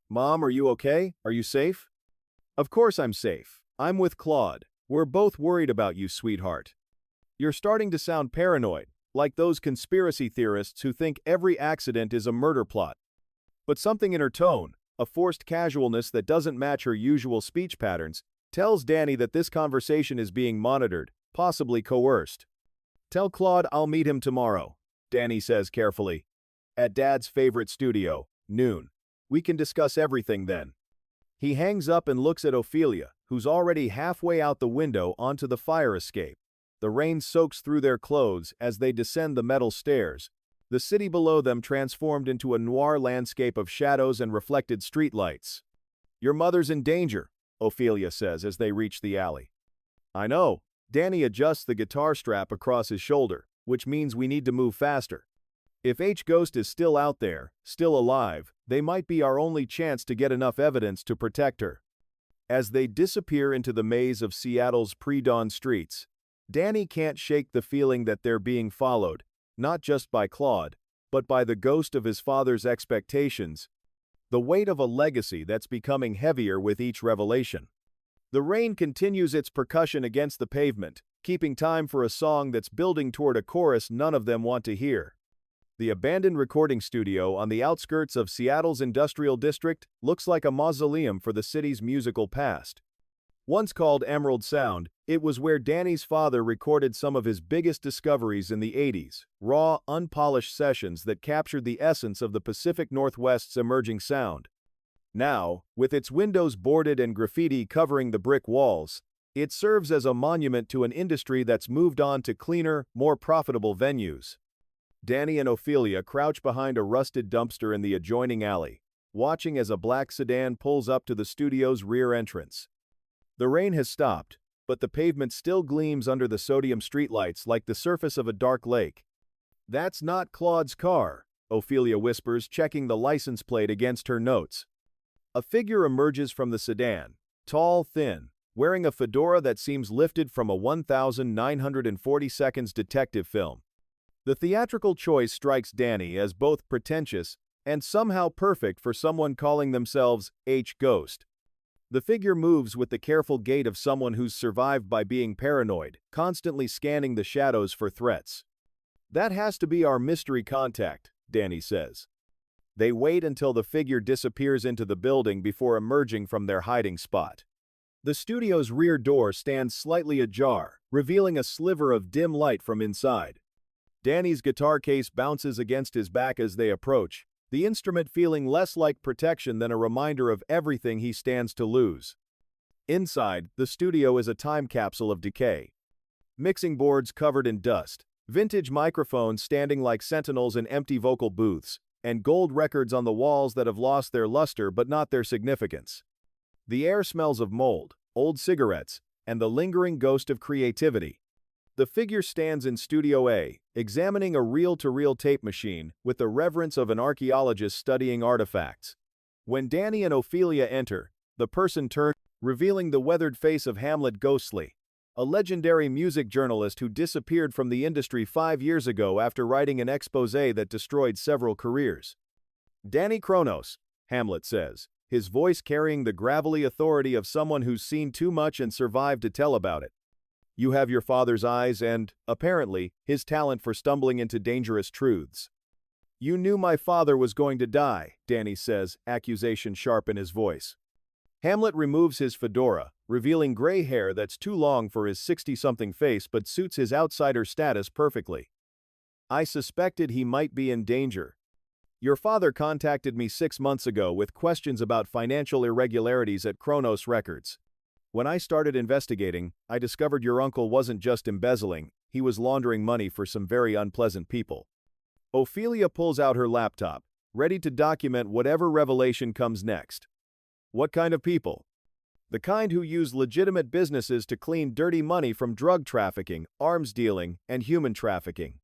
Mom, are you okay? Are you safe? Of course I'm safe. I'm with Claude. We're both worried about you, sweetheart. You're starting to sound paranoid, like those conspiracy theorists who think every accident is a murder plot. But something in her tone, a forced casualness that doesn't match her usual speech patterns, tells Danny that this conversation is being monitored, possibly coerced. Tell Claude I'll meet him tomorrow, Danny says carefully. At Dad's favorite studio, noon. We can discuss everything then. He hangs up and looks at Ophelia, who's already halfway out the window onto the fire escape. The rain soaks through their clothes as they descend the metal stairs, the city below them transformed into a noir landscape of shadows and reflected streetlights. Your mother's in danger, Ophelia says as they reach the alley. I know. Danny adjusts the guitar strap across his shoulder, which means we need to move faster. If H-Ghost is still out there, still alive, they might be our only chance to get enough evidence to protect her. As they disappear into the maze of Seattle's pre-dawn streets, Danny can't shake the feeling that they're being followed, not just by Claude, but by the ghost of his father's expectations, the weight of a legacy that's becoming heavier with each revelation. The rain continues its percussion against the pavement, keeping time for a song that's building toward a chorus none of them want to hear. The abandoned recording studio on the outskirts of Seattle's industrial district looks like a mausoleum for the city's musical past. Once called Emerald Sound, it was where Danny's father recorded some of his biggest discoveries in the 80s, raw, unpolished sessions that captured the essence of the Pacific Northwest's emerging sound. Now, with its windows boarded and graffiti covering the brick walls, it serves as a monument to an industry that's moved on to cleaner, more profitable venues. Danny and Ophelia crouch behind a rusted dumpster in the adjoining alley, watching as a black sedan pulls up to the studio's rear entrance. The rain has stopped, but the pavement still gleams under the sodium streetlights like the surface of a dark lake. That's not Claude's car, Ophelia whispers, checking the license plate against her notes. A figure emerges from the sedan, tall, thin, wearing a fedora that seems lifted from a 1940 seconds detective film. The theatrical choice strikes Danny as both pretentious and somehow perfect for someone calling themselves H-Ghost. The figure moves with the careful gait of someone who's survived by being paranoid, constantly scanning the shadows for threats. That has to be our mystery contact, Danny says. They wait until the figure disappears into the building before emerging from their hiding spot. The studio's rear door stands slightly ajar, revealing a sliver of dim light from inside. Danny's guitar case bounces against his back as they approach, the instrument feeling less like protection than a reminder of everything he stands to lose. Inside, the studio is a time capsule of decay. Mixing boards covered in dust, vintage microphones standing like sentinels in empty vocal booths, and gold records on the walls that have lost their luster but not their significance. The air smells of mold, old cigarettes, and the lingering ghost of creativity. The figure stands in Studio A, examining a reel-to-reel tape machine with the reverence of an archaeologist studying artifacts. When Danny and Ophelia enter, the person turns, revealing the weathered face of Hamlet ghostly, a legendary music journalist who disappeared from the industry 5 years ago after writing an exposé that destroyed several careers. Danny Kronos, Hamlet says, his voice carrying the gravelly authority of someone who's seen too much and survived to tell about it. You have your father's eyes and, apparently, his talent for stumbling into dangerous truths. You knew my father was going to die, Danny says, accusation sharp in his voice. Hamlet removes his fedora, revealing gray hair that's too long for his 60-something face but suits his outsider status perfectly. I suspected he might be in danger. Your father contacted me 6 months ago with questions about financial irregularities at Kronos Records. When I started investigating, I discovered your uncle wasn't just embezzling, he was laundering money for some very unpleasant people. Ophelia pulls out her laptop, ready to document whatever revelation comes next. What kind of people? The kind who use legitimate businesses to clean dirty money from drug trafficking, arms dealing, and human trafficking.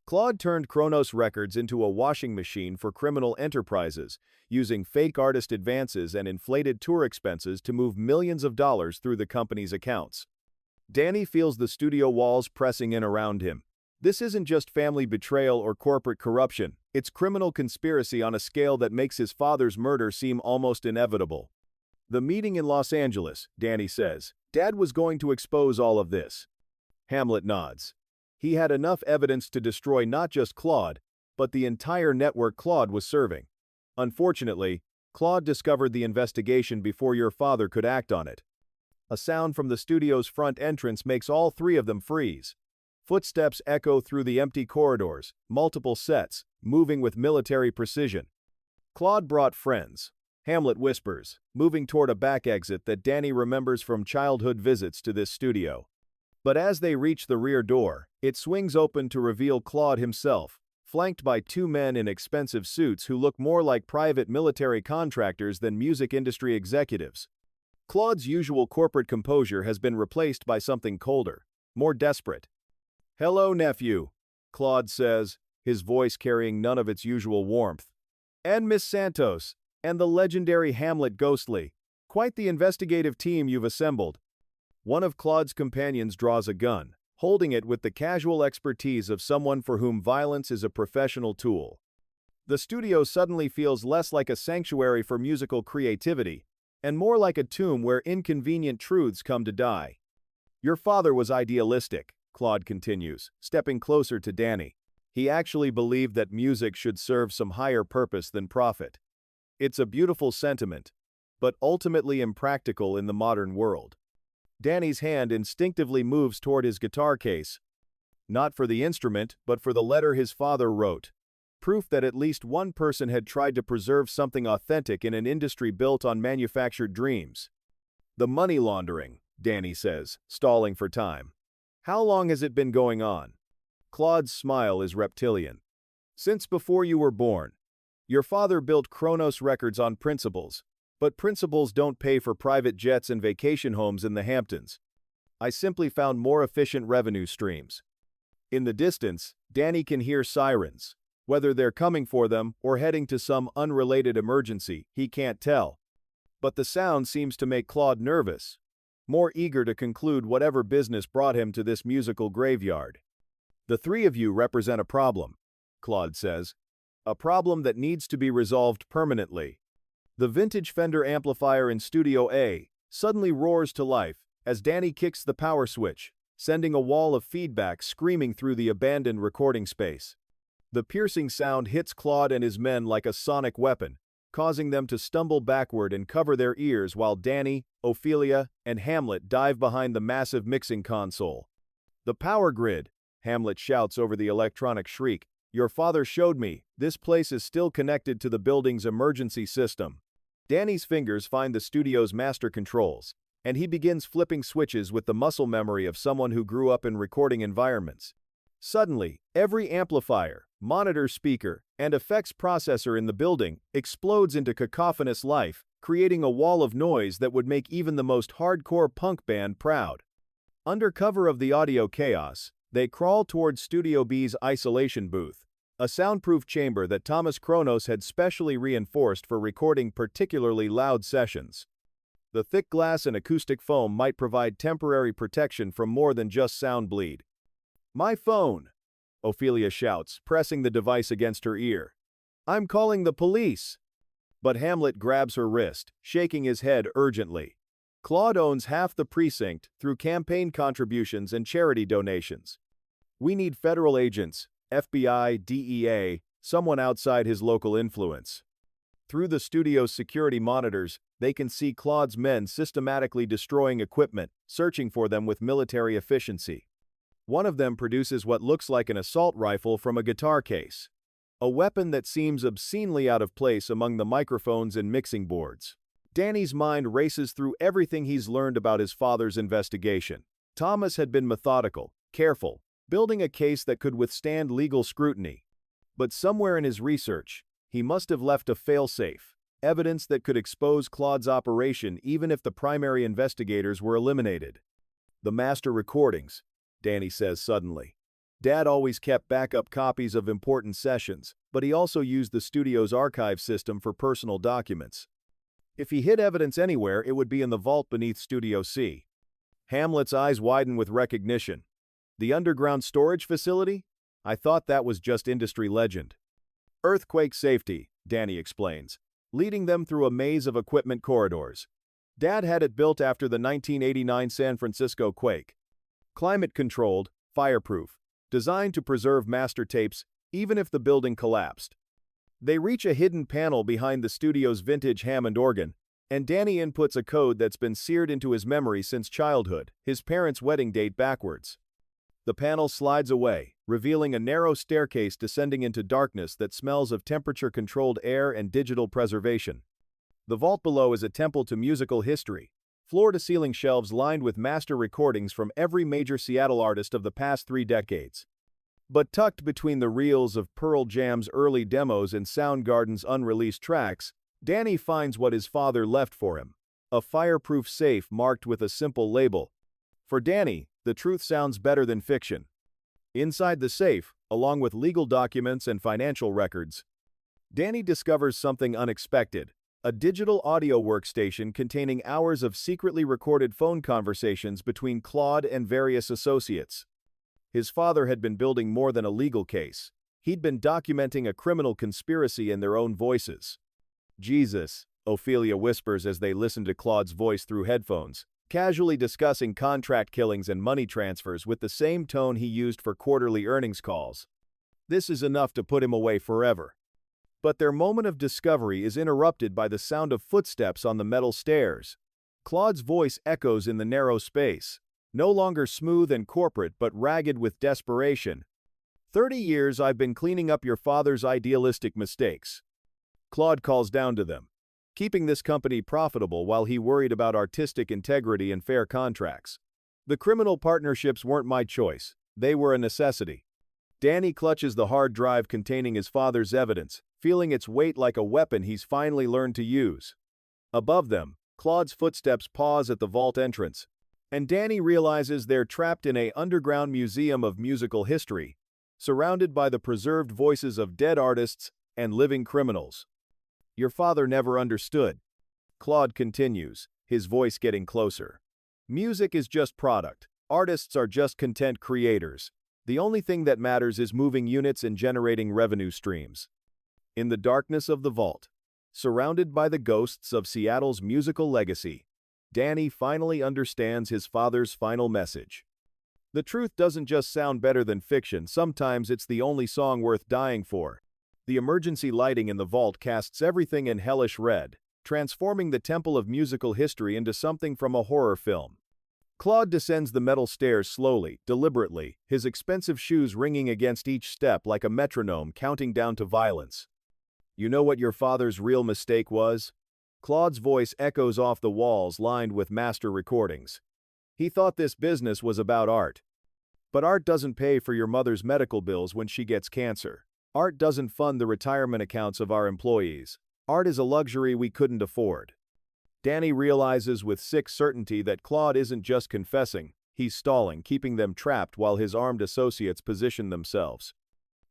Claude turned Kronos Records into a washing machine for criminal enterprises, using fake artist advances and inflated tour expenses to move millions of dollars through the company's accounts. Danny feels the studio walls pressing in around him. This isn't just family betrayal or corporate corruption, it's criminal conspiracy on a scale that makes his father's murder seem almost inevitable. The meeting in Los Angeles, Danny says. Dad was going to expose all of this. Hamlet nods. He had enough evidence to destroy not just Claude, but the entire network Claude was serving. Unfortunately, Claude discovered the investigation before your father could act on it. A sound from the studio's front entrance makes all three of them freeze. Footsteps echo through the empty corridors, multiple sets, moving with military precision. Claude brought friends, Hamlet whispers, moving toward a back exit that Danny remembers from childhood visits to this studio. But as they reach the rear door, it swings open to reveal Claude himself, flanked by two men in expensive suits who look more like private military contractors than music industry executives. Claude's usual corporate composure has been replaced by something colder, more desperate. "Hello, nephew," Claude says, his voice carrying none of its usual warmth. "And Miss Santos, and the legendary Hamlet Ghostly. Quite the investigative team you've assembled." One of Claude's companions draws a gun, holding it with the casual expertise of someone for whom violence is a professional tool. The studio suddenly feels less like a sanctuary for musical creativity, and more like a tomb where inconvenient truths come to die. "Your father was idealistic," Claude continues, stepping closer to Danny. "He actually believed that music should serve some higher purpose than profit. It's a beautiful sentiment, but ultimately impractical in the modern world." Danny's hand instinctively moves toward his guitar case. Not for the instrument, but for the letter his father wrote. Proof that at least one person had tried to preserve something authentic in an industry built on manufactured dreams. "The money laundering," Danny says, stalling for time. "How long has it been going on?" Claude's smile is reptilian. "Since before you were born. Your father built Kronos Records on principles, but principles don't pay for private jets and vacation homes in the Hamptons. I simply found more efficient revenue streams." In the distance, Danny can hear sirens. Whether they're coming for them or heading to some unrelated emergency, he can't tell. But the sound seems to make Claude nervous, more eager to conclude whatever business brought him to this musical graveyard. "The three of you represent a problem," Claude says. "A problem that needs to be resolved permanently." The vintage Fender amplifier in Studio A suddenly roars to life as Danny kicks the power switch, sending a wall of feedback screaming through the abandoned recording space. The piercing sound hits Claude and his men like a sonic weapon, causing them to stumble backward and cover their ears while Danny, Ophelia, and Hamlet dive behind the massive mixing console. "The power grid," Hamlet shouts over the electronic shriek. "Your father showed me, this place is still connected to the building's emergency system." Danny's fingers find the studio's master controls, and he begins flipping switches with the muscle memory of someone who grew up in recording environments. Suddenly, every amplifier, monitor speaker, and effects processor in the building explodes into cacophonous life, creating a wall of noise that would make even the most hardcore punk band proud. Under cover of the audio chaos, they crawl towards Studio B's isolation booth, a soundproof chamber that Thomas Kronos had specially reinforced for recording particularly loud sessions. The thick glass and acoustic foam might provide temporary protection from more than just sound bleed. "My phone!" Ophelia shouts, pressing the device against her ear. "I'm calling the police!" But Hamlet grabs her wrist, shaking his head urgently. Claude owns half the precinct through campaign contributions and charity donations. "We need federal agents, FBI, DEA, someone outside his local influence." Through the studio's security monitors, they can see Claude's men systematically destroying equipment, searching for them with military efficiency. One of them produces what looks like an assault rifle from a guitar case, a weapon that seems obscenely out of place among the microphones and mixing boards. Danny's mind races through everything he's learned about his father's investigation. Thomas had been methodical, careful, building a case that could withstand legal scrutiny. But somewhere in his research, he must have left a failsafe, evidence that could expose Claude's operation even if the primary investigators were eliminated. The master recordings, Danny says suddenly. Dad always kept backup copies of important sessions, but he also used the studio's archive system for personal documents. If he hid evidence anywhere, it would be in the vault beneath Studio C. Hamlet's eyes widen with recognition. The underground storage facility? I thought that was just industry legend. Earthquake safety, Danny explains, leading them through a maze of equipment corridors. Dad had it built after the 1989 San Francisco quake. Climate-controlled, fireproof, designed to preserve master tapes even if the building collapsed. They reach a hidden panel behind the studio's vintage Hammond organ, and Danny inputs a code that's been seared into his memory since childhood, his parents' wedding date backwards. The panel slides away, revealing a narrow staircase descending into darkness that smells of temperature-controlled air and digital preservation. The vault below is a temple to musical history, floor-to-ceiling shelves lined with master recordings from every major Seattle artist of the past 3 decades. But tucked between the reels of Pearl Jam's early demos and Soundgarden's unreleased tracks, Danny finds what his father left for him, a fireproof safe marked with a simple label. For Danny, the truth sounds better than fiction. Inside the safe, along with legal documents and financial records, Danny discovers something unexpected, a digital audio workstation containing hours of secretly recorded phone conversations between Claude and various associates. His father had been building more than a legal case. He'd been documenting a criminal conspiracy in their own voices. Jesus, Ophelia whispers as they listen to Claude's voice through headphones, casually discussing contract killings and money transfers with the same tone he used for quarterly earnings calls. This is enough to put him away forever. But their moment of discovery is interrupted by the sound of footsteps on the metal stairs. Claude's voice echoes in the narrow space, no longer smooth and corporate but ragged with desperation. 30 years I've been cleaning up your father's idealistic mistakes. Claude calls down to them, keeping this company profitable while he worried about artistic integrity and fair contracts. The criminal partnerships weren't my choice, they were a necessity. Danny clutches the hard drive containing his father's evidence, feeling its weight like a weapon he's finally learned to use. Above them, Claude's footsteps pause at the vault entrance, and Danny realizes they're trapped in an underground museum of musical history, surrounded by the preserved voices of dead artists and living criminals. Your father never understood. Claude continues, his voice getting closer. Music is just product. Artists are just content creators. The only thing that matters is moving units and generating revenue streams. In the darkness of the vault, surrounded by the ghosts of Seattle's musical legacy, Danny finally understands his father's final message. The truth doesn't just sound better than fiction, sometimes it's the only song worth dying for. The emergency lighting in the vault casts everything in hellish red, transforming the temple of musical history into something from a horror film. Claude descends the metal stairs slowly, deliberately, his expensive shoes ringing against each step like a metronome counting down to violence. You know what your father's real mistake was? Claude's voice echoes off the walls lined with master recordings. He thought this business was about art. But art doesn't pay for your mother's medical bills when she gets cancer. Art doesn't fund the retirement accounts of our employees. Art is a luxury we couldn't afford. Danny realizes with sick certainty that Claude isn't just confessing, he's stalling, keeping them trapped while his armed associates position themselves.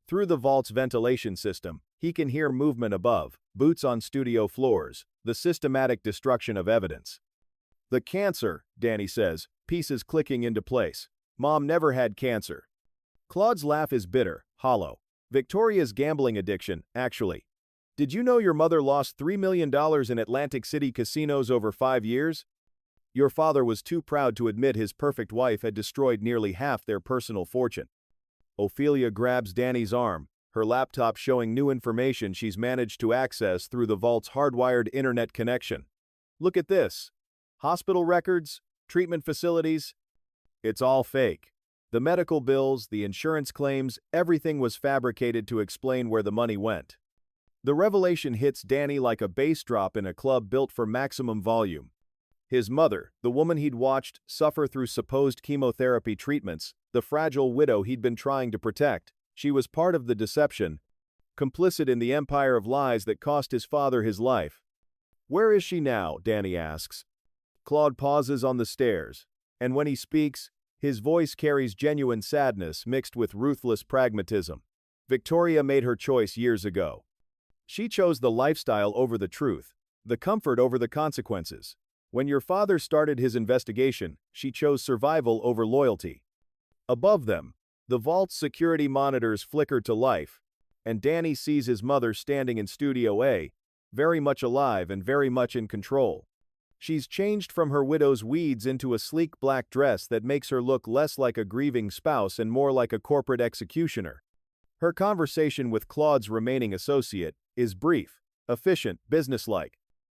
Through the vault's ventilation system, he can hear movement above, boots on studio floors, the systematic destruction of evidence. The cancer, Danny says, pieces clicking into place. Mom never had cancer. Claude's laugh is bitter, hollow. Victoria's gambling addiction, actually. Did you know your mother lost $3 million in Atlantic City casinos over 5 years? Your father was too proud to admit his perfect wife had destroyed nearly half their personal fortune. Ophelia grabs Danny's arm, her laptop showing new information she's managed to access through the vault's hardwired internet connection. Look at this. Hospital records, treatment facilities. It's all fake. The medical bills, the insurance claims, everything was fabricated to explain where the money went. The revelation hits Danny like a bass drop in a club built for maximum volume. His mother, the woman he'd watched suffer through supposed chemotherapy treatments, the fragile widow he'd been trying to protect, she was part of the deception, complicit in the empire of lies that cost his father his life. "Where is she now?" Danny asks. Claude pauses on the stairs, and when he speaks, his voice carries genuine sadness mixed with ruthless pragmatism. Victoria made her choice years ago. She chose the lifestyle over the truth, the comfort over the consequences. When your father started his investigation, she chose survival over loyalty. Above them, the vault's security monitors flicker to life, and Danny sees his mother standing in Studio A, very much alive and very much in control. She's changed from her widow's weeds into a sleek black dress that makes her look less like a grieving spouse and more like a corporate executioner. Her conversation with Claude's remaining associate is brief, efficient, businesslike.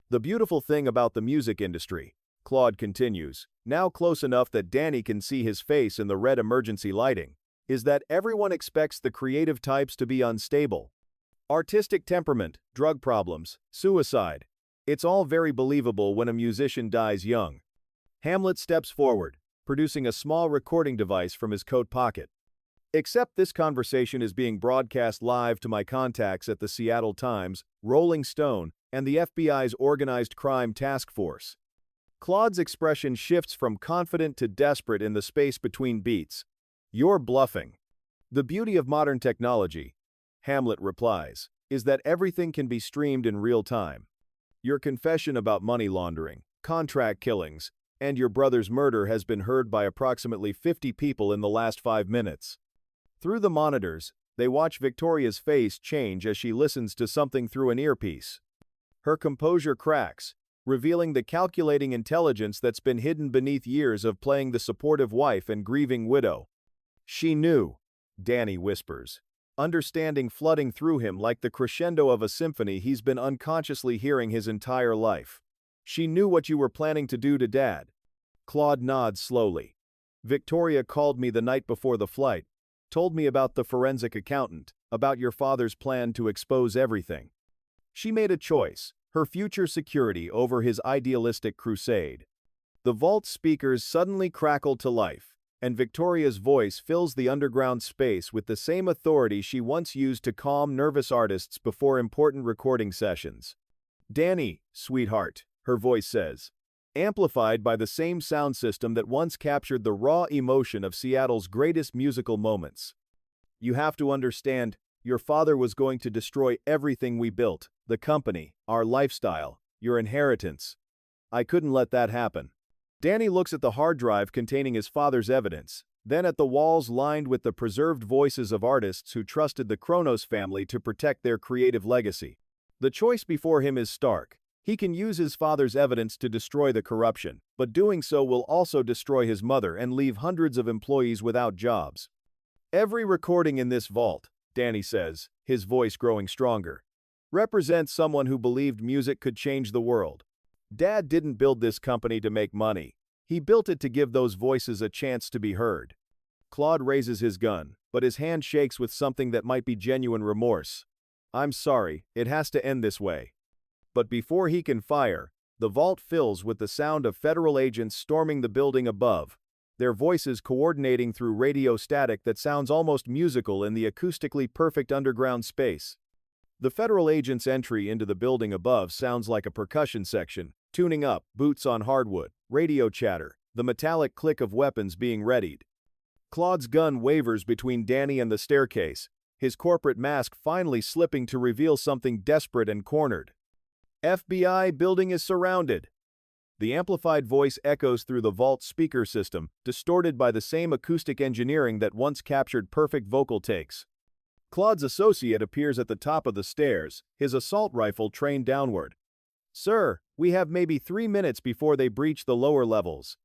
"The beautiful thing about the music industry," Claude continues, now close enough that Danny can see his face in the red emergency lighting, "is that everyone expects the creative types to be unstable. Artistic temperament, drug problems, suicide. It's all very believable when a musician dies young." Hamlet steps forward, producing a small recording device from his coat pocket. "Except this conversation is being broadcast live to my contacts at the Seattle Times, Rolling Stone, and the FBI's Organized Crime Task Force." Claude's expression shifts from confident to desperate in the space between beats. "You're bluffing." "The beauty of modern technology," Hamlet replies, "is that everything can be streamed in real time. Your confession about money laundering, contract killings, and your brother's murder has been heard by approximately 50 people in the last 5 minutes." Through the monitors, they watch Victoria's face change as she listens to something through an earpiece. Her composure cracks, revealing the calculating intelligence that's been hidden beneath years of playing the supportive wife and grieving widow. "She knew," Danny whispers, understanding flooding through him like the crescendo of a symphony he's been unconsciously hearing his entire life. "She knew what you were planning to do to Dad." Claude nods slowly. "Victoria called me the night before the flight, told me about the forensic accountant, about your father's plan to expose everything. She made a choice, her future security over his idealistic crusade." The vault speakers suddenly crackle to life, and Victoria's voice fills the underground space with the same authority she once used to calm nervous artists before important recording sessions. "Danny, sweetheart," her voice says, amplified by the same sound system that once captured the raw emotion of Seattle's greatest musical moments. "You have to understand, your father was going to destroy everything we built, the company, our lifestyle, your inheritance. I couldn't let that happen." Danny looks at the hard drive containing his father's evidence, then at the walls lined with the preserved voices of artists who trusted the Kronos family to protect their creative legacy. The choice before him is stark. He can use his father's evidence to destroy the corruption, but doing so will also destroy his mother and leave hundreds of employees without jobs. "Every recording in this vault," Danny says, his voice growing stronger, "represents someone who believed music could change the world. Dad didn't build this company to make money. He built it to give those voices a chance to be heard." Claude raises his gun, but his hand shakes with something that might be genuine remorse. "I'm sorry, it has to end this way." But before he can fire, the vault fills with the sound of federal agents storming the building above, their voices coordinating through radio static that sounds almost musical in the acoustically perfect underground space. The federal agents' entry into the building above sounds like a percussion section, tuning up, boots on hardwood, radio chatter, the metallic click of weapons being readied. Claude's gun wavers between Danny and the staircase, his corporate mask finally slipping to reveal something desperate and cornered. "FBI building is surrounded." The amplified voice echoes through the vault speaker system, distorted by the same acoustic engineering that once captured perfect vocal takes. Claude's associate appears at the top of the stairs, his assault rifle trained downward. "Sir, we have maybe 3 minutes before they breach the lower levels."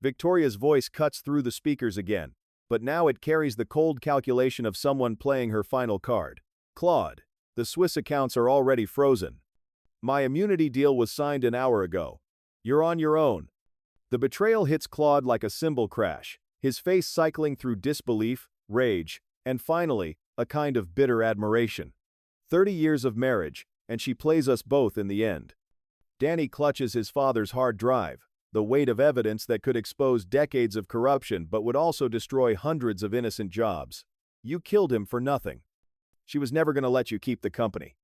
Victoria's voice cuts through the speakers again, but now it carries the cold calculation of someone playing her final card. "Claude, the Swiss accounts are already frozen. My immunity deal was signed an hour ago. You're on your own." The betrayal hits Claude like a cymbal crash, his face cycling through disbelief, rage, and finally, a kind of bitter admiration. 30 years of marriage, and she plays us both in the end. Danny clutches his father's hard drive, the weight of evidence that could expose decades of corruption but would also destroy hundreds of innocent jobs. "You killed him for nothing. She was never going to let you keep the company."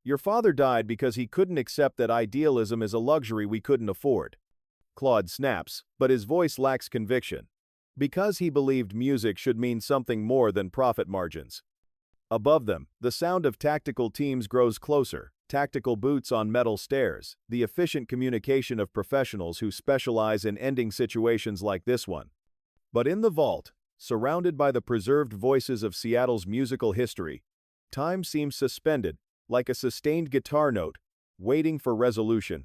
Your father died because he couldn't accept that idealism is a luxury we couldn't afford. Claude snaps, but his voice lacks conviction. Because he believed music should mean something more than profit margins. Above them, the sound of tactical teams grows closer, tactical boots on metal stairs, the efficient communication of professionals who specialize in ending situations like this one. But in the vault, surrounded by the preserved voices of Seattle's musical history, time seems suspended, like a sustained guitar note, waiting for resolution.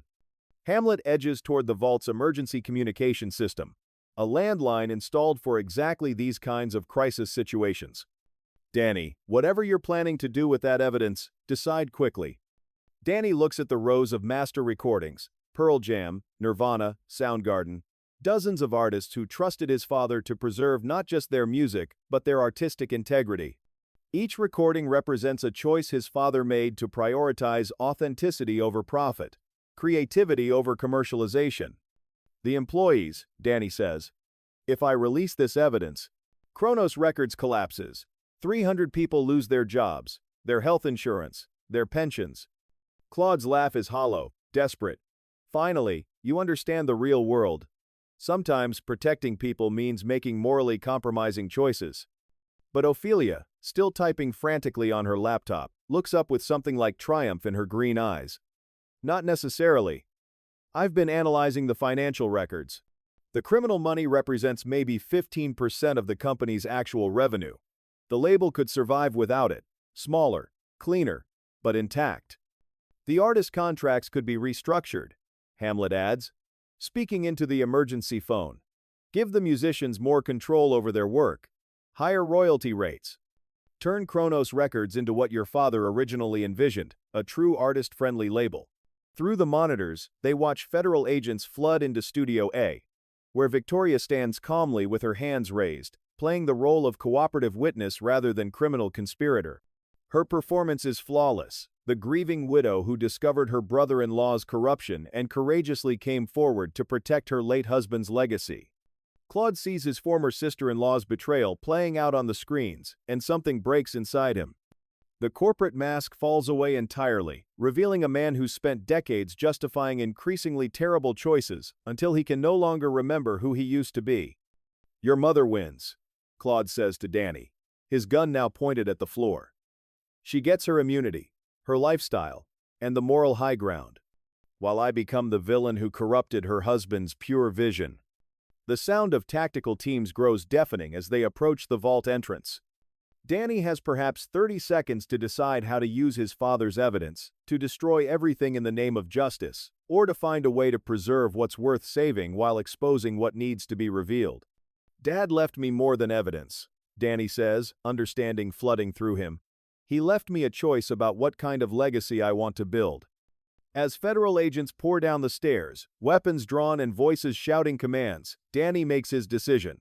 Hamlet edges toward the vault's emergency communication system, a landline installed for exactly these kinds of crisis situations. Danny, whatever you're planning to do with that evidence, decide quickly. Danny looks at the rows of master recordings, Pearl Jam, Nirvana, Soundgarden, dozens of artists who trusted his father to preserve not just their music, but their artistic integrity. Each recording represents a choice his father made to prioritize authenticity over profit, creativity over commercialization. The employees, Danny says, if I release this evidence, Kronos Records collapses. 300 people lose their jobs, their health insurance, their pensions. Claude's laugh is hollow, desperate. Finally, you understand the real world. Sometimes protecting people means making morally compromising choices. But Ophelia, still typing frantically on her laptop, looks up with something like triumph in her green eyes. Not necessarily. I've been analyzing the financial records. The criminal money represents maybe 15% of the company's actual revenue. The label could survive without it, smaller, cleaner, but intact. The artist contracts could be restructured, Hamlet adds, speaking into the emergency phone. Give the musicians more control over their work. Higher royalty rates. Turn Kronos Records into what your father originally envisioned, a true artist-friendly label. Through the monitors, they watch federal agents flood into Studio A, where Victoria stands calmly with her hands raised, playing the role of cooperative witness rather than criminal conspirator. Her performance is flawless, the grieving widow who discovered her brother-in-law's corruption and courageously came forward to protect her late husband's legacy. Claude sees his former sister-in-law's betrayal playing out on the screens, and something breaks inside him. The corporate mask falls away entirely, revealing a man who's spent decades justifying increasingly terrible choices until he can no longer remember who he used to be. Your mother wins, Claude says to Danny, his gun now pointed at the floor. She gets her immunity, her lifestyle, and the moral high ground, while I become the villain who corrupted her husband's pure vision. The sound of tactical teams grows deafening as they approach the vault entrance. Danny has perhaps 30 seconds to decide how to use his father's evidence, to destroy everything in the name of justice, or to find a way to preserve what's worth saving while exposing what needs to be revealed. Dad left me more than evidence, Danny says, understanding flooding through him. He left me a choice about what kind of legacy I want to build. As federal agents pour down the stairs, weapons drawn and voices shouting commands, Danny makes his decision.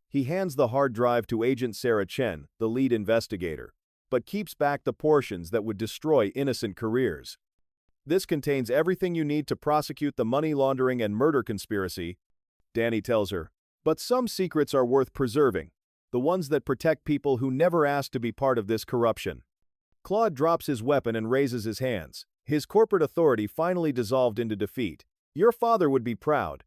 He hands the hard drive to Agent Sarah Chen, the lead investigator, but keeps back the portions that would destroy innocent careers. This contains everything you need to prosecute the money laundering and murder conspiracy, Danny tells her. But some secrets are worth preserving, the ones that protect people who never asked to be part of this corruption. Claude drops his weapon and raises his hands. His corporate authority finally dissolved into defeat. Your father would be proud,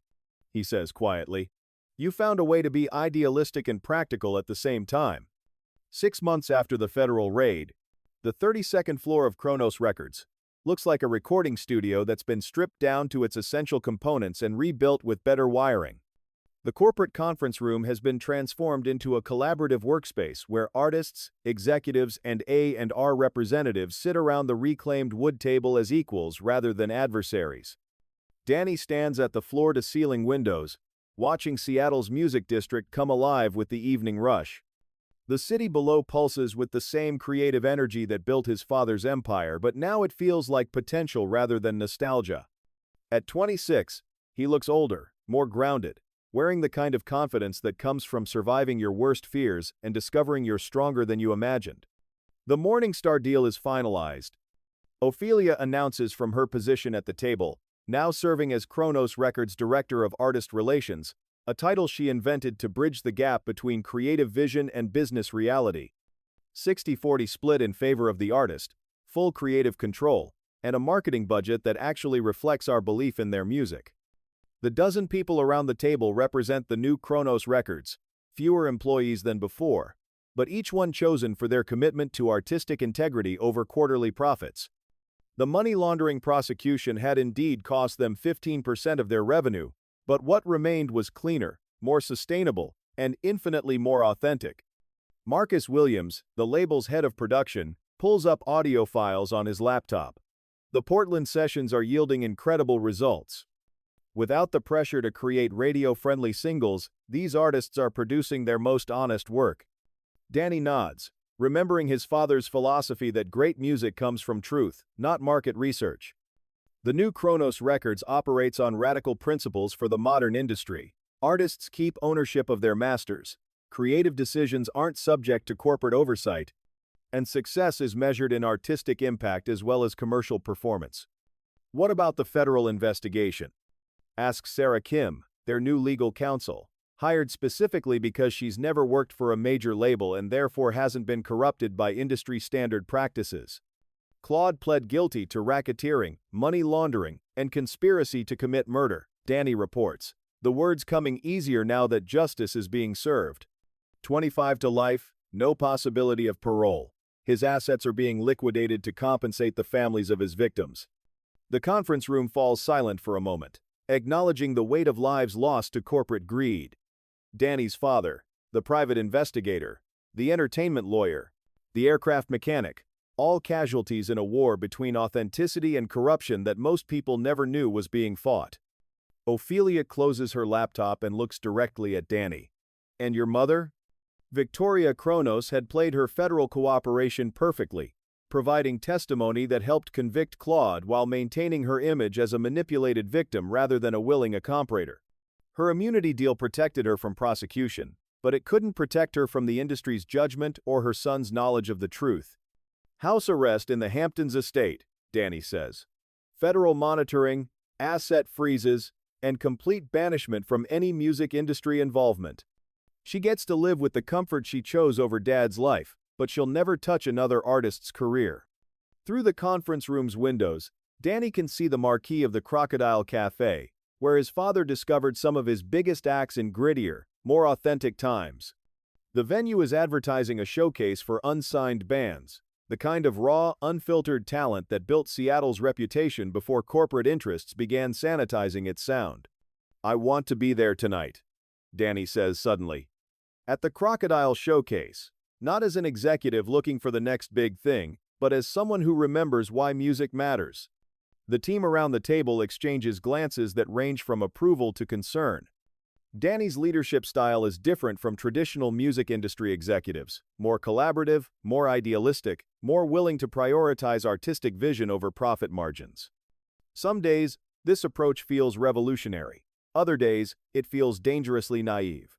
he says quietly. You found a way to be idealistic and practical at the same time. 6 months after the federal raid, the 32nd floor of Kronos Records looks like a recording studio that's been stripped down to its essential components and rebuilt with better wiring. The corporate conference room has been transformed into a collaborative workspace where artists, executives, and A&R representatives sit around the reclaimed wood table as equals rather than adversaries. Danny stands at the floor-to-ceiling windows, watching Seattle's music district come alive with the evening rush. The city below pulses with the same creative energy that built his father's empire, but now it feels like potential rather than nostalgia. At 26, he looks older, more grounded, wearing the kind of confidence that comes from surviving your worst fears and discovering you're stronger than you imagined. The Morningstar deal is finalized. Ophelia announces from her position at the table, now serving as Kronos Records Director of Artist Relations, a title she invented to bridge the gap between creative vision and business reality. 60-40 split in favor of the artist, full creative control, and a marketing budget that actually reflects our belief in their music. The dozen people around the table represent the new Kronos Records, fewer employees than before, but each one chosen for their commitment to artistic integrity over quarterly profits. The money laundering prosecution had indeed cost them 15% of their revenue, but what remained was cleaner, more sustainable, and infinitely more authentic. Marcus Williams, the label's head of production, pulls up audio files on his laptop. The Portland sessions are yielding incredible results. Without the pressure to create radio-friendly singles, these artists are producing their most honest work. Danny nods, remembering his father's philosophy that great music comes from truth, not market research. The new Kronos Records operates on radical principles for the modern industry. Artists keep ownership of their masters, creative decisions aren't subject to corporate oversight, and success is measured in artistic impact as well as commercial performance. What about the federal investigation? Asks Sarah Kim, their new legal counsel, hired specifically because she's never worked for a major label and therefore hasn't been corrupted by industry standard practices. Claude pled guilty to racketeering, money laundering, and conspiracy to commit murder, Danny reports, the words coming easier now that justice is being served. 25 to life, no possibility of parole. His assets are being liquidated to compensate the families of his victims. The conference room falls silent for a moment, acknowledging the weight of lives lost to corporate greed. Danny's father, the private investigator, the entertainment lawyer, the aircraft mechanic, all casualties in a war between authenticity and corruption that most people never knew was being fought. Ophelia closes her laptop and looks directly at Danny. And your mother? Victoria Kronos had played her federal cooperation perfectly, providing testimony that helped convict Claude while maintaining her image as a manipulated victim rather than a willing accomprator. Her immunity deal protected her from prosecution, but it couldn't protect her from the industry's judgment or her son's knowledge of the truth. House arrest in the Hamptons estate, Danny says. Federal monitoring, asset freezes, and complete banishment from any music industry involvement. She gets to live with the comfort she chose over Dad's life, but she'll never touch another artist's career. Through the conference room's windows, Danny can see the marquee of the Crocodile Cafe, where his father discovered some of his biggest acts in grittier, more authentic times. The venue is advertising a showcase for unsigned bands, the kind of raw, unfiltered talent that built Seattle's reputation before corporate interests began sanitizing its sound. I want to be there tonight, Danny says suddenly. At the Crocodile Showcase, not as an executive looking for the next big thing, but as someone who remembers why music matters. The team around the table exchanges glances that range from approval to concern. Danny's leadership style is different from traditional music industry executives, more collaborative, more idealistic, more willing to prioritize artistic vision over profit margins. Some days, this approach feels revolutionary. Other days, it feels dangerously naive.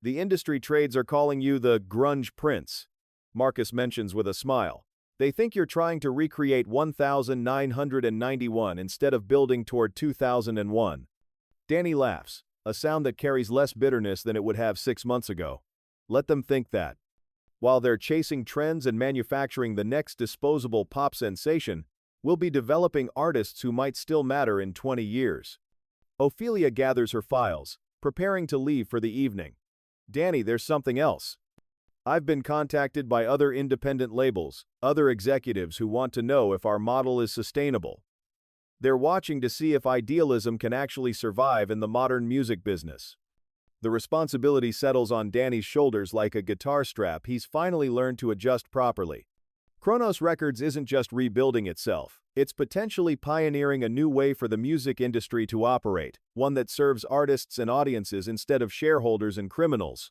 The industry trades are calling you the grunge prince, Marcus mentions with a smile. They think you're trying to recreate 1991 instead of building toward 2001. Danny laughs, a sound that carries less bitterness than it would have 6 months ago. Let them think that. While they're chasing trends and manufacturing the next disposable pop sensation, we'll be developing artists who might still matter in 20 years. Ophelia gathers her files, preparing to leave for the evening. Danny, there's something else. I've been contacted by other independent labels, other executives who want to know if our model is sustainable. They're watching to see if idealism can actually survive in the modern music business. The responsibility settles on Danny's shoulders like a guitar strap he's finally learned to adjust properly. Kronos Records isn't just rebuilding itself, it's potentially pioneering a new way for the music industry to operate, one that serves artists and audiences instead of shareholders and criminals.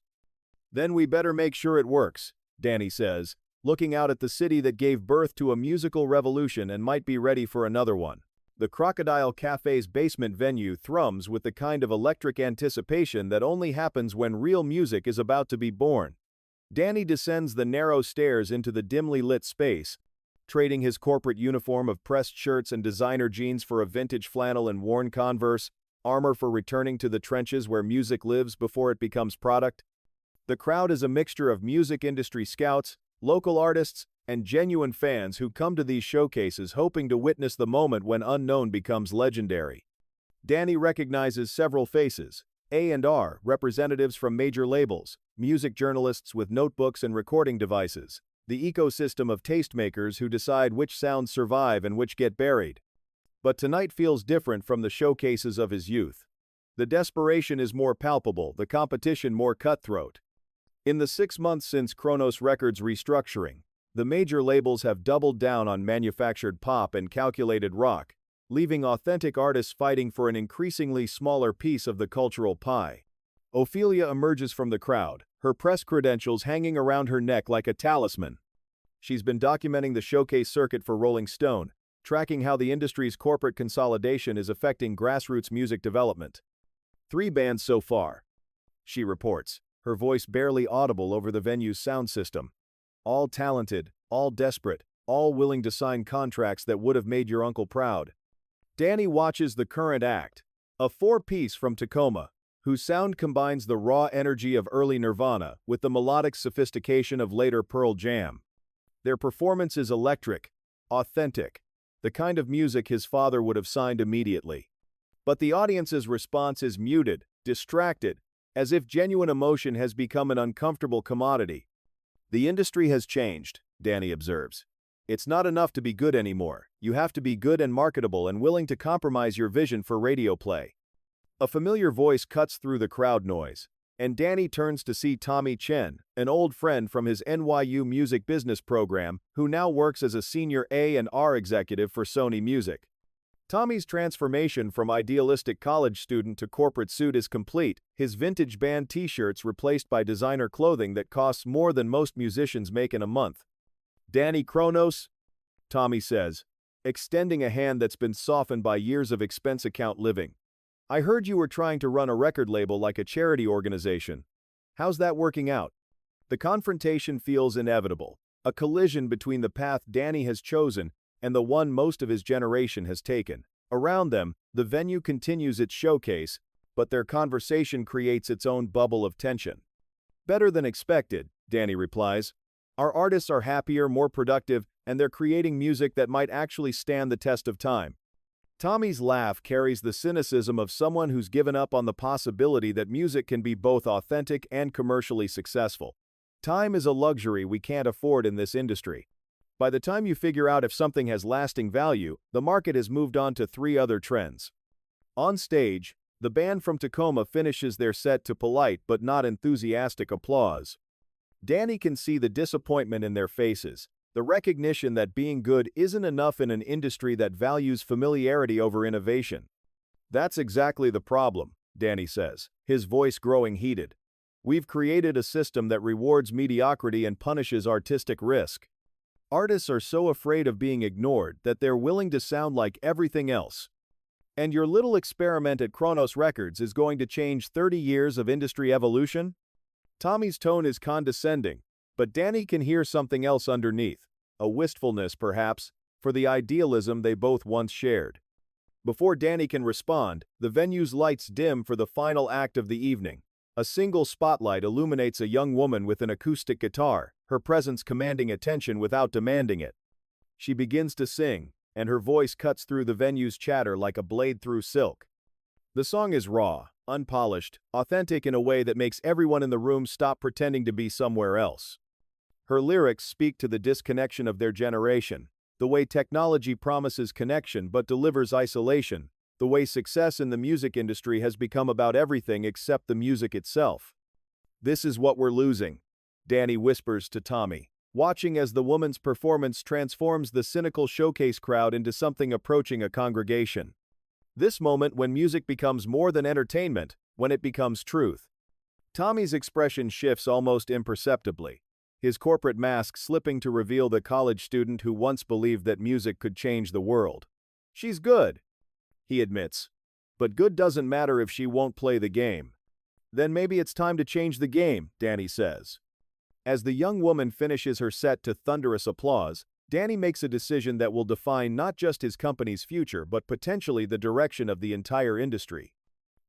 Then we better make sure it works, Danny says, looking out at the city that gave birth to a musical revolution and might be ready for another one. The Crocodile Cafe's basement venue thrums with the kind of electric anticipation that only happens when real music is about to be born. Danny descends the narrow stairs into the dimly lit space, trading his corporate uniform of pressed shirts and designer jeans for a vintage flannel and worn Converse, armor for returning to the trenches where music lives before it becomes product. The crowd is a mixture of music industry scouts, local artists, and genuine fans who come to these showcases hoping to witness the moment when unknown becomes legendary. Danny recognizes several faces: A&R, representatives from major labels, music journalists with notebooks and recording devices, the ecosystem of tastemakers who decide which sounds survive and which get buried. But tonight feels different from the showcases of his youth. The desperation is more palpable, the competition more cutthroat. In the 6 months since Kronos Records' restructuring, the major labels have doubled down on manufactured pop and calculated rock, leaving authentic artists fighting for an increasingly smaller piece of the cultural pie. Ophelia emerges from the crowd, her press credentials hanging around her neck like a talisman. She's been documenting the showcase circuit for Rolling Stone, tracking how the industry's corporate consolidation is affecting grassroots music development. 3 bands so far, she reports, her voice barely audible over the venue's sound system. All talented, all desperate, all willing to sign contracts that would have made your uncle proud. Danny watches the current act, a 4-piece from Tacoma, whose sound combines the raw energy of early Nirvana with the melodic sophistication of later Pearl Jam. Their performance is electric, authentic, the kind of music his father would have signed immediately. But the audience's response is muted, distracted, as if genuine emotion has become an uncomfortable commodity. The industry has changed, Danny observes. It's not enough to be good anymore. You have to be good and marketable and willing to compromise your vision for radio play. A familiar voice cuts through the crowd noise, and Danny turns to see Tommy Chen, an old friend from his NYU music business program, who now works as a senior A&R executive for Sony Music. Tommy's transformation from idealistic college student to corporate suit is complete, his vintage band t-shirts replaced by designer clothing that costs more than most musicians make in a month. "Danny Kronos," Tommy says, extending a hand that's been softened by years of expense account living. "I heard you were trying to run a record label like a charity organization. How's that working out?" The confrontation feels inevitable, a collision between the path Danny has chosen and the one most of his generation has taken. Around them, the venue continues its showcase, but their conversation creates its own bubble of tension. "Better than expected," Danny replies. "Our artists are happier, more productive, and they're creating music that might actually stand the test of time." Tommy's laugh carries the cynicism of someone who's given up on the possibility that music can be both authentic and commercially successful. Time is a luxury we can't afford in this industry. By the time you figure out if something has lasting value, the market has moved on to 3 other trends. On stage, the band from Tacoma finishes their set to polite but not enthusiastic applause. Danny can see the disappointment in their faces, the recognition that being good isn't enough in an industry that values familiarity over innovation. "That's exactly the problem," Danny says, his voice growing heated. "We've created a system that rewards mediocrity and punishes artistic risk. Artists are so afraid of being ignored that they're willing to sound like everything else. And your little experiment at Kronos Records is going to change 30 years of industry evolution?" Tommy's tone is condescending, but Danny can hear something else underneath, a wistfulness perhaps, for the idealism they both once shared. Before Danny can respond, the venue's lights dim for the final act of the evening. A single spotlight illuminates a young woman with an acoustic guitar, her presence commanding attention without demanding it. She begins to sing, and her voice cuts through the venue's chatter like a blade through silk. The song is raw, unpolished, authentic in a way that makes everyone in the room stop pretending to be somewhere else. Her lyrics speak to the disconnection of their generation, the way technology promises connection but delivers isolation, the way success in the music industry has become about everything except the music itself. "This is what we're losing," Danny whispers to Tommy, watching as the woman's performance transforms the cynical showcase crowd into something approaching a congregation. This moment when music becomes more than entertainment, when it becomes truth. Tommy's expression shifts almost imperceptibly, his corporate mask slipping to reveal the college student who once believed that music could change the world. "She's good," he admits. "But good doesn't matter if she won't play the game." "Then maybe it's time to change the game," Danny says. As the young woman finishes her set to thunderous applause, Danny makes a decision that will define not just his company's future but potentially the direction of the entire industry.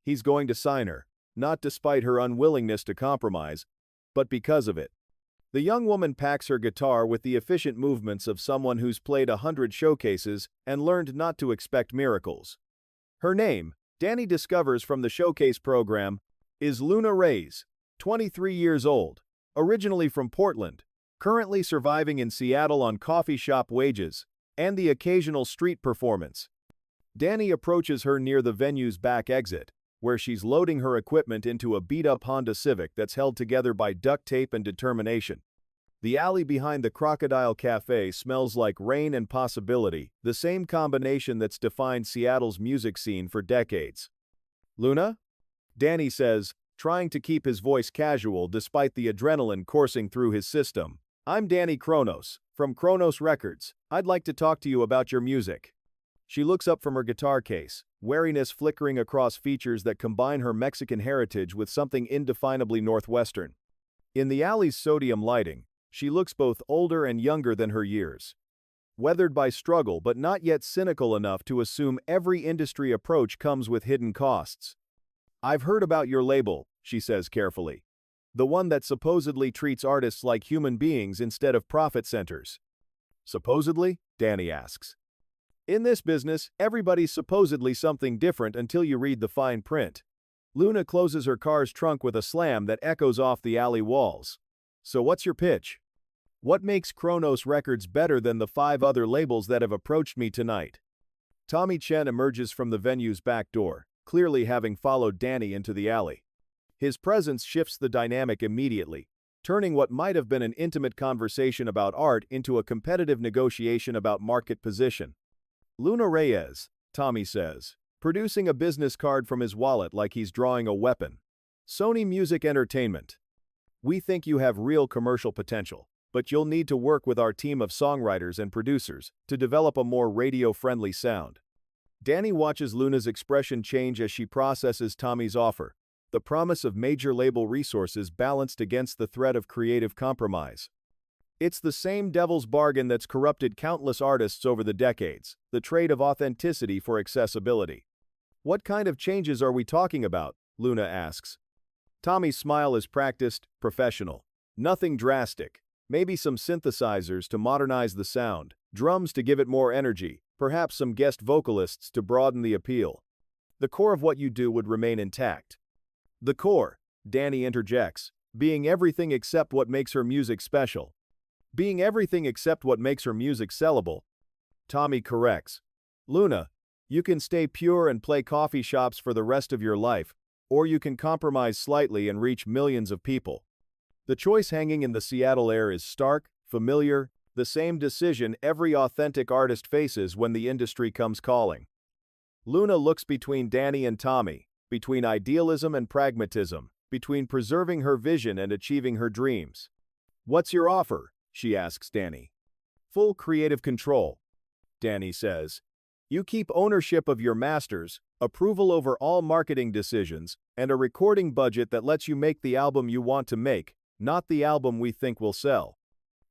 He's going to sign her, not despite her unwillingness to compromise, but because of it. The young woman packs her guitar with the efficient movements of someone who's played 100 showcases and learned not to expect miracles. Her name, Danny discovers from the showcase program, is Luna Reyes, 23 years old, originally from Portland, currently surviving in Seattle on coffee shop wages and the occasional street performance. Danny approaches her near the venue's back exit, where she's loading her equipment into a beat-up Honda Civic that's held together by duct tape and determination. The alley behind the Crocodile Cafe smells like rain and possibility, the same combination that's defined Seattle's music scene for decades. "Luna?" Danny says, trying to keep his voice casual despite the adrenaline coursing through his system. "I'm Danny Kronos, from Kronos Records. I'd like to talk to you about your music." She looks up from her guitar case, wariness flickering across features that combine her Mexican heritage with something indefinably Northwestern. In the alley's sodium lighting, she looks both older and younger than her years. Weathered by struggle but not yet cynical enough to assume every industry approach comes with hidden costs. "I've heard about your label," she says carefully. "The one that supposedly treats artists like human beings instead of profit centers." "Supposedly?" Danny asks. "In this business, everybody's supposedly something different until you read the fine print." Luna closes her car's trunk with a slam that echoes off the alley walls. "So what's your pitch? What makes Kronos Records better than the 5 other labels that have approached me tonight?" Tommy Chen emerges from the venue's back door, clearly having followed Danny into the alley. His presence shifts the dynamic immediately, turning what might have been an intimate conversation about art into a competitive negotiation about market position. "Luna Reyes," Tommy says, producing a business card from his wallet like he's drawing a weapon. "Sony Music Entertainment. We think you have real commercial potential, but you'll need to work with our team of songwriters and producers to develop a more radio-friendly sound." Danny watches Luna's expression change as she processes Tommy's offer, the promise of major label resources balanced against the threat of creative compromise. It's the same devil's bargain that's corrupted countless artists over the decades, the trade of authenticity for accessibility. "What kind of changes are we talking about?" Luna asks. Tommy's smile is practiced, professional. "Nothing drastic. Maybe some synthesizers to modernize the sound, drums to give it more energy, perhaps some guest vocalists to broaden the appeal. The core of what you do would remain intact." "The core," Danny interjects, "being everything except what makes her music special." "Being everything except what makes her music sellable," Tommy corrects. "Luna, you can stay pure and play coffee shops for the rest of your life, or you can compromise slightly and reach millions of people. The choice hanging in the Seattle air is stark, familiar, the same decision every authentic artist faces when the industry comes calling." Luna looks between Danny and Tommy, between idealism and pragmatism, between preserving her vision and achieving her dreams. "What's your offer?" she asks Danny. "Full creative control," Danny says. "You keep ownership of your masters, approval over all marketing decisions, and a recording budget that lets you make the album you want to make, not the album we think will sell."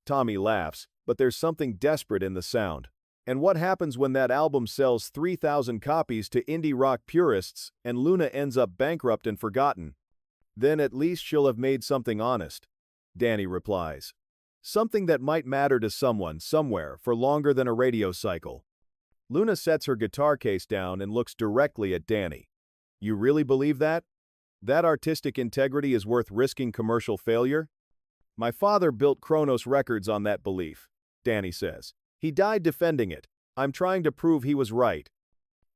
Tommy laughs, but there's something desperate in the sound. "And what happens when that album sells 3,000 copies to indie rock purists and Luna ends up bankrupt and forgotten?" "Then at least she'll have made something honest," Danny replies. "Something that might matter to someone, somewhere, for longer than a radio cycle." Luna sets her guitar case down and looks directly at Danny. "You really believe that? That artistic integrity is worth risking commercial failure?" "My father built Kronos Records on that belief," Danny says. "He died defending it. I'm trying to prove he was right."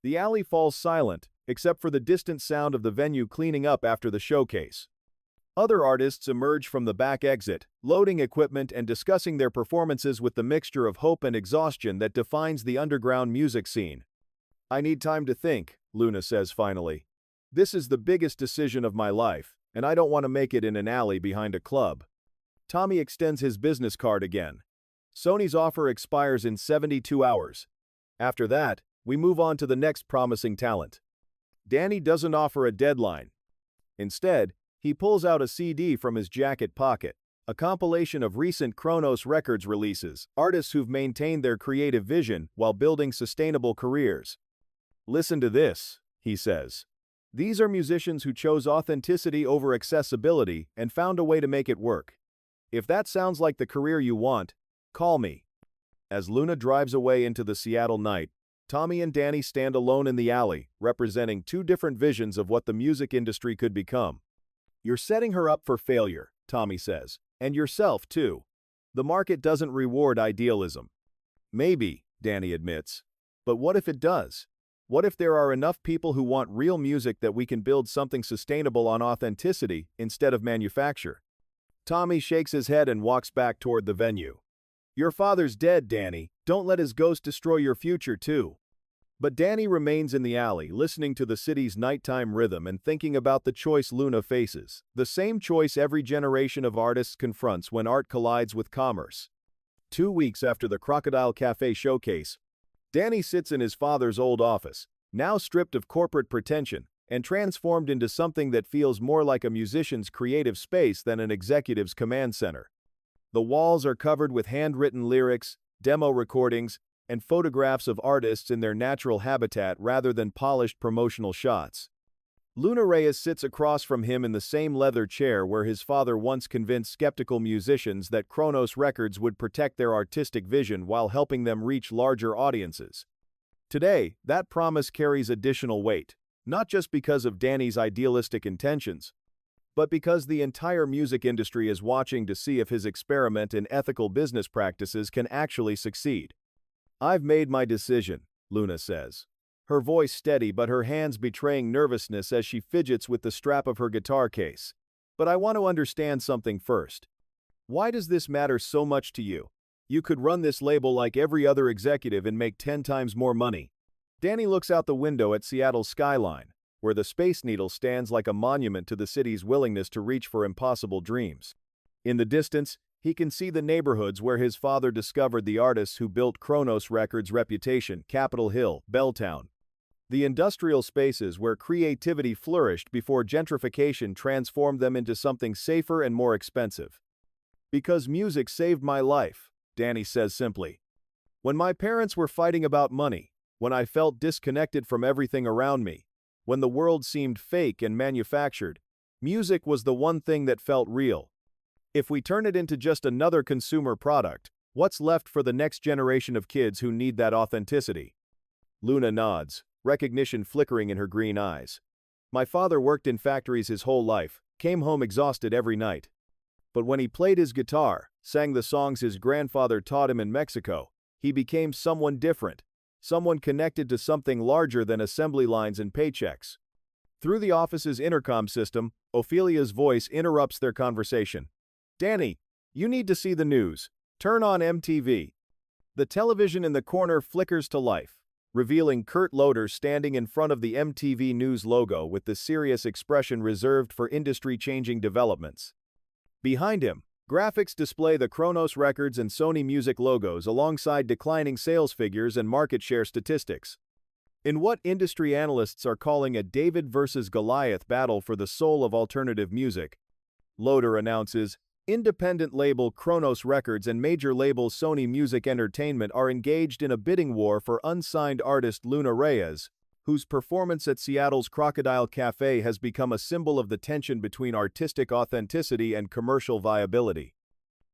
The alley falls silent, except for the distant sound of the venue cleaning up after the showcase. Other artists emerge from the back exit, loading equipment and discussing their performances with the mixture of hope and exhaustion that defines the underground music scene. "I need time to think," Luna says finally. "This is the biggest decision of my life, and I don't want to make it in an alley behind a club." Tommy extends his business card again. Sony's offer expires in 72 hours. After that, we move on to the next promising talent. Danny doesn't offer a deadline. Instead, he pulls out a CD from his jacket pocket, a compilation of recent Kronos Records releases, artists who've maintained their creative vision while building sustainable careers. "Listen to this," he says. "These are musicians who chose authenticity over accessibility and found a way to make it work. If that sounds like the career you want, call me. As Luna drives away into the Seattle night, Tommy and Danny stand alone in the alley, representing two different visions of what the music industry could become. You're setting her up for failure, Tommy says, and yourself too. The market doesn't reward idealism. Maybe, Danny admits. But what if it does? What if there are enough people who want real music that we can build something sustainable on authenticity instead of manufacture? Tommy shakes his head and walks back toward the venue. Your father's dead, Danny. Don't let his ghost destroy your future, too. But Danny remains in the alley, listening to the city's nighttime rhythm and thinking about the choice Luna faces, the same choice every generation of artists confronts when art collides with commerce. 2 weeks after the Crocodile Cafe showcase, Danny sits in his father's old office, now stripped of corporate pretension and transformed into something that feels more like a musician's creative space than an executive's command center. The walls are covered with handwritten lyrics, demo recordings, and photographs of artists in their natural habitat rather than polished promotional shots. Luna Reyes sits across from him in the same leather chair where his father once convinced skeptical musicians that Kronos Records would protect their artistic vision while helping them reach larger audiences. Today, that promise carries additional weight, not just because of Danny's idealistic intentions, but because the entire music industry is watching to see if his experiment in ethical business practices can actually succeed. I've made my decision, Luna says. Her voice steady but her hands betraying nervousness as she fidgets with the strap of her guitar case. But I want to understand something first. Why does this matter so much to you? You could run this label like every other executive and make 10 times more money. Danny looks out the window at Seattle's skyline, where the Space Needle stands like a monument to the city's willingness to reach for impossible dreams. In the distance, he can see the neighborhoods where his father discovered the artists who built Kronos Records' reputation, Capitol Hill, Belltown. The industrial spaces where creativity flourished before gentrification transformed them into something safer and more expensive. Because music saved my life, Danny says simply. When my parents were fighting about money, when I felt disconnected from everything around me, when the world seemed fake and manufactured, music was the one thing that felt real. If we turn it into just another consumer product, what's left for the next generation of kids who need that authenticity? Luna nods, recognition flickering in her green eyes. My father worked in factories his whole life, came home exhausted every night. But when he played his guitar, sang the songs his grandfather taught him in Mexico, he became someone different, someone connected to something larger than assembly lines and paychecks. Through the office's intercom system, Ophelia's voice interrupts their conversation. Danny, you need to see the news. Turn on MTV. The television in the corner flickers to life, revealing Kurt Loder standing in front of the MTV News logo with the serious expression reserved for industry-changing developments. Behind him, graphics display the Kronos Records and Sony Music logos alongside declining sales figures and market share statistics. In what industry analysts are calling a David versus Goliath battle for the soul of alternative music, Loder announces, independent label Kronos Records and major label Sony Music Entertainment are engaged in a bidding war for unsigned artist Luna Reyes, whose performance at Seattle's Crocodile Cafe has become a symbol of the tension between artistic authenticity and commercial viability.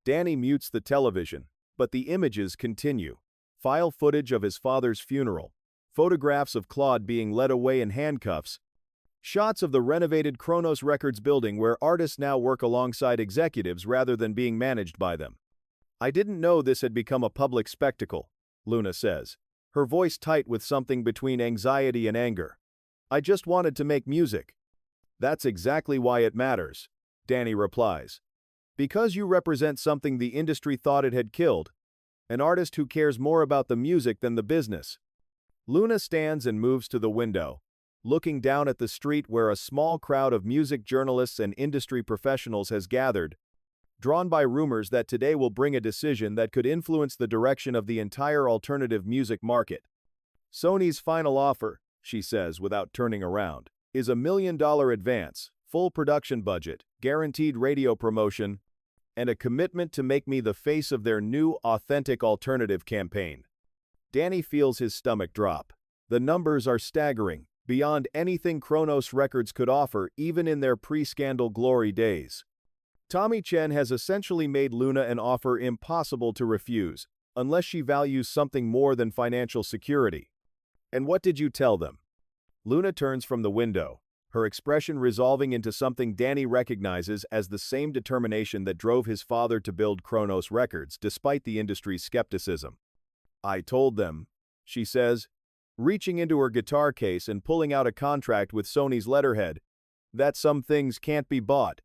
Danny mutes the television, but the images continue. File footage of his father's funeral, photographs of Claude being led away in handcuffs, shots of the renovated Kronos Records building where artists now work alongside executives rather than being managed by them. I didn't know this had become a public spectacle, Luna says, her voice tight with something between anxiety and anger. I just wanted to make music. That's exactly why it matters, Danny replies. Because you represent something the industry thought it had killed, an artist who cares more about the music than the business. Luna stands and moves to the window, looking down at the street where a small crowd of music journalists and industry professionals has gathered, drawn by rumors that today will bring a decision that could influence the direction of the entire alternative music market. Sony's final offer, she says without turning around, is $1 million advance, full production budget, guaranteed radio promotion, and a commitment to make me the face of their new authentic alternative campaign. Danny feels his stomach drop. The numbers are staggering, beyond anything Kronos Records could offer even in their pre-scandal glory days. Tommy Chen has essentially made Luna an offer impossible to refuse, unless she values something more than financial security. And what did you tell them? Luna turns from the window, her expression resolving into something Danny recognizes as the same determination that drove his father to build Kronos Records despite the industry's skepticism. I told them, she says, reaching into her guitar case and pulling out a contract with Sony's letterhead, that some things can't be bought.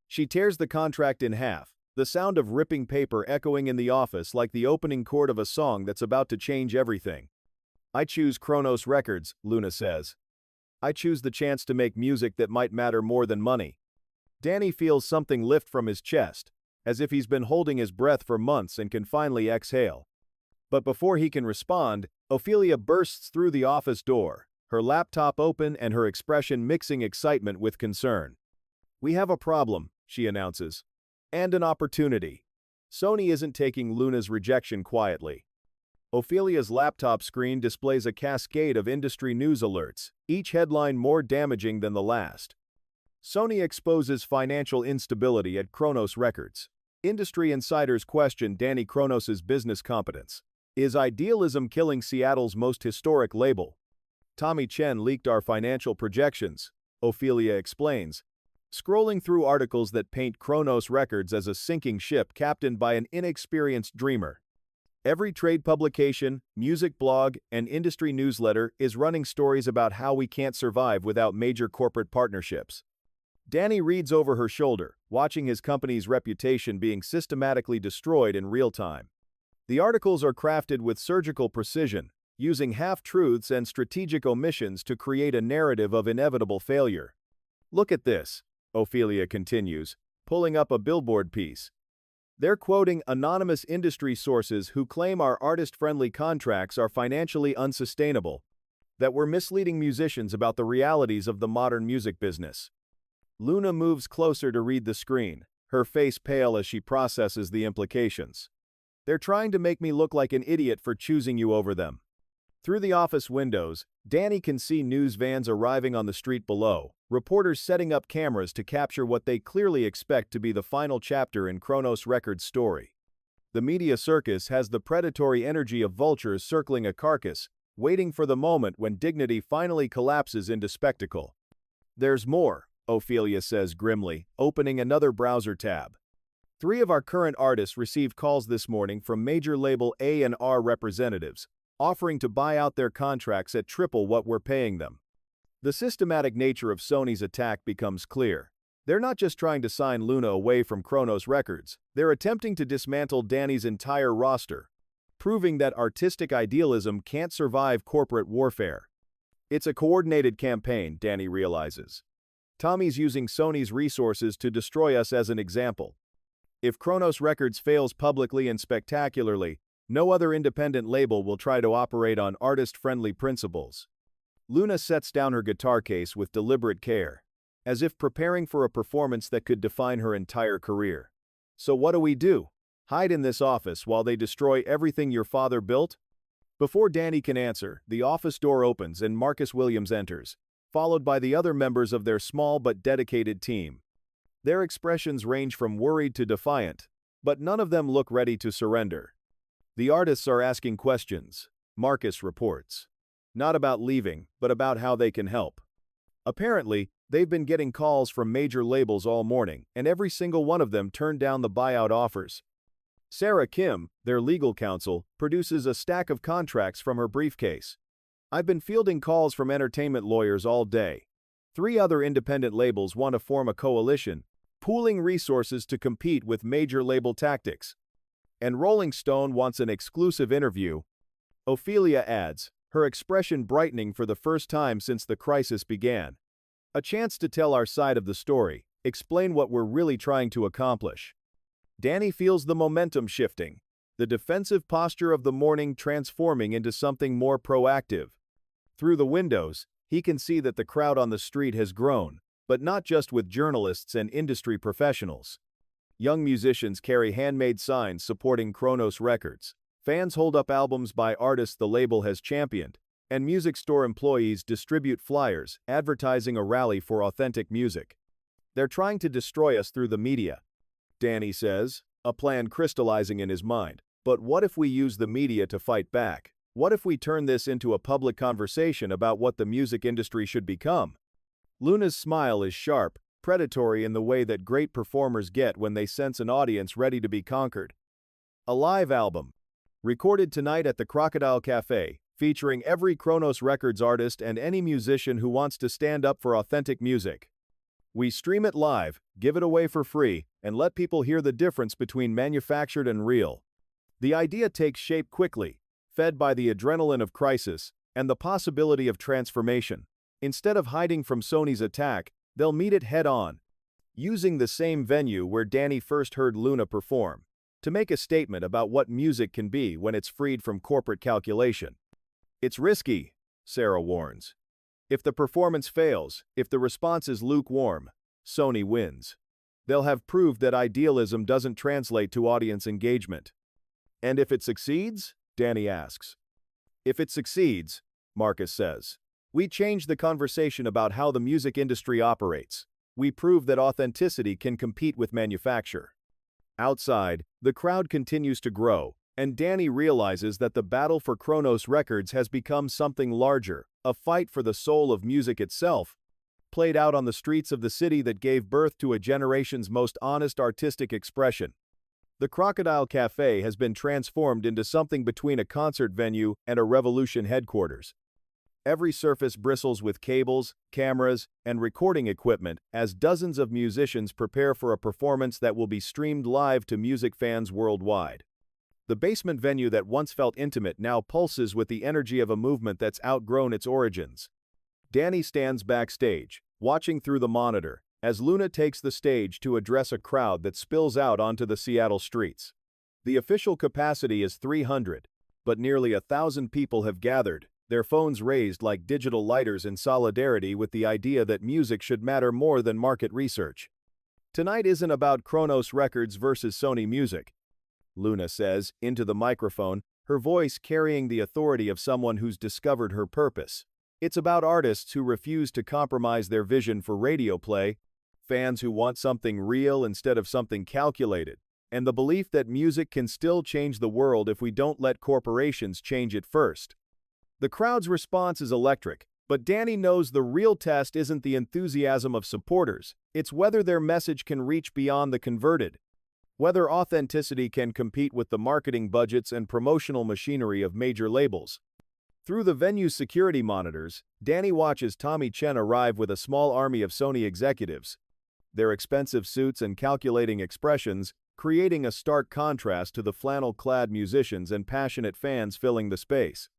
She tears the contract in half, the sound of ripping paper echoing in the office like the opening chord of a song that's about to change everything. I choose Kronos Records, Luna says. I choose the chance to make music that might matter more than money. Danny feels something lift from his chest, as if he's been holding his breath for months and can finally exhale. But before he can respond, Ophelia bursts through the office door, her laptop open and her expression mixing excitement with concern. We have a problem, she announces. And an opportunity. Sony isn't taking Luna's rejection quietly. Ophelia's laptop screen displays a cascade of industry news alerts, each headline more damaging than the last. Sony exposes financial instability at Kronos Records. Industry insiders question Danny Kronos's business competence. Is idealism killing Seattle's most historic label? Tommy Chen leaked our financial projections, Ophelia explains, scrolling through articles that paint Kronos Records as a sinking ship captained by an inexperienced dreamer. Every trade publication, music blog, and industry newsletter is running stories about how we can't survive without major corporate partnerships. Danny reads over her shoulder, watching his company's reputation being systematically destroyed in real time. The articles are crafted with surgical precision, using half-truths and strategic omissions to create a narrative of inevitable failure. Look at this, Ophelia continues, pulling up a billboard piece. They're quoting anonymous industry sources who claim our artist-friendly contracts are financially unsustainable, that we're misleading musicians about the realities of the modern music business. Luna moves closer to read the screen, her face pale as she processes the implications. They're trying to make me look like an idiot for choosing you over them. Through the office windows, Danny can see news vans arriving on the street below, reporters setting up cameras to capture what they clearly expect to be the final chapter in Kronos Records' story. The media circus has the predatory energy of vultures circling a carcass, waiting for the moment when dignity finally collapses into spectacle. There's more, Ophelia says grimly, opening another browser tab. 3 of our current artists received calls this morning from major label A&R representatives, offering to buy out their contracts at triple what we're paying them. The systematic nature of Sony's attack becomes clear. They're not just trying to sign Luna away from Kronos Records, they're attempting to dismantle Danny's entire roster, proving that artistic idealism can't survive corporate warfare. It's a coordinated campaign, Danny realizes. Tommy's using Sony's resources to destroy us as an example. If Kronos Records fails publicly and spectacularly, no other independent label will try to operate on artist-friendly principles. Luna sets down her guitar case with deliberate care, as if preparing for a performance that could define her entire career. So what do? Hide in this office while they destroy everything your father built? Before Danny can answer, the office door opens and Marcus Williams enters, followed by the other members of their small but dedicated team. Their expressions range from worried to defiant, but none of them look ready to surrender. The artists are asking questions, Marcus reports. Not about leaving, but about how they can help. Apparently, they've been getting calls from major labels all morning, and every single one of them turned down the buyout offers. Sarah Kim, their legal counsel, produces a stack of contracts from her briefcase. I've been fielding calls from entertainment lawyers all day. 3 other independent labels want to form a coalition, pooling resources to compete with major label tactics. And Rolling Stone wants an exclusive interview. Ophelia adds, her expression brightening for the first time since the crisis began. A chance to tell our side of the story, explain what we're really trying to accomplish. Danny feels the momentum shifting, the defensive posture of the morning transforming into something more proactive. Through the windows, he can see that the crowd on the street has grown, but not just with journalists and industry professionals. Young musicians carry handmade signs supporting Kronos Records. Fans hold up albums by artists the label has championed, and music store employees distribute flyers advertising a rally for authentic music. They're trying to destroy us through the media, Danny says, a plan crystallizing in his mind. But what if we use the media to fight back? What if we turn this into a public conversation about what the music industry should become? Luna's smile is sharp, predatory in the way that great performers get when they sense an audience ready to be conquered. A live album. Recorded tonight at the Crocodile Cafe, featuring every Kronos Records artist and any musician who wants to stand up for authentic music. We stream it live, give it away for free, and let people hear the difference between manufactured and real. The idea takes shape quickly, fed by the adrenaline of crisis and the possibility of transformation. Instead of hiding from Sony's attack, they'll meet it head-on, using the same venue where Danny first heard Luna perform, to make a statement about what music can be when it's freed from corporate calculation. It's risky, Sarah warns. If the performance fails, if the response is lukewarm, Sony wins. They'll have proved that idealism doesn't translate to audience engagement. And if it succeeds? Danny asks. If it succeeds, Marcus says, we change the conversation about how the music industry operates. We prove that authenticity can compete with manufacture. Outside, the crowd continues to grow, and Danny realizes that the battle for Kronos Records has become something larger, a fight for the soul of music itself, played out on the streets of the city that gave birth to a generation's most honest artistic expression. The Crocodile Cafe has been transformed into something between a concert venue and a revolution headquarters. Every surface bristles with cables, cameras, and recording equipment as dozens of musicians prepare for a performance that will be streamed live to music fans worldwide. The basement venue that once felt intimate now pulses with the energy of a movement that's outgrown its origins. Danny stands backstage, watching through the monitor, as Luna takes the stage to address a crowd that spills out onto the Seattle streets. The official capacity is 300, but nearly 1,000 people have gathered, their phones raised like digital lighters in solidarity with the idea that music should matter more than market research. Tonight isn't about Kronos Records versus Sony Music, Luna says, into the microphone, her voice carrying the authority of someone who's discovered her purpose. It's about artists who refuse to compromise their vision for radio play, fans who want something real instead of something calculated, and the belief that music can still change the world if we don't let corporations change it first. The crowd's response is electric, but Danny knows the real test isn't the enthusiasm of supporters, it's whether their message can reach beyond the converted. Whether authenticity can compete with the marketing budgets and promotional machinery of major labels. Through the venue's security monitors, Danny watches Tommy Chen arrive with a small army of Sony executives, their expensive suits and calculating expressions creating a stark contrast to the flannel-clad musicians and passionate fans filling the space.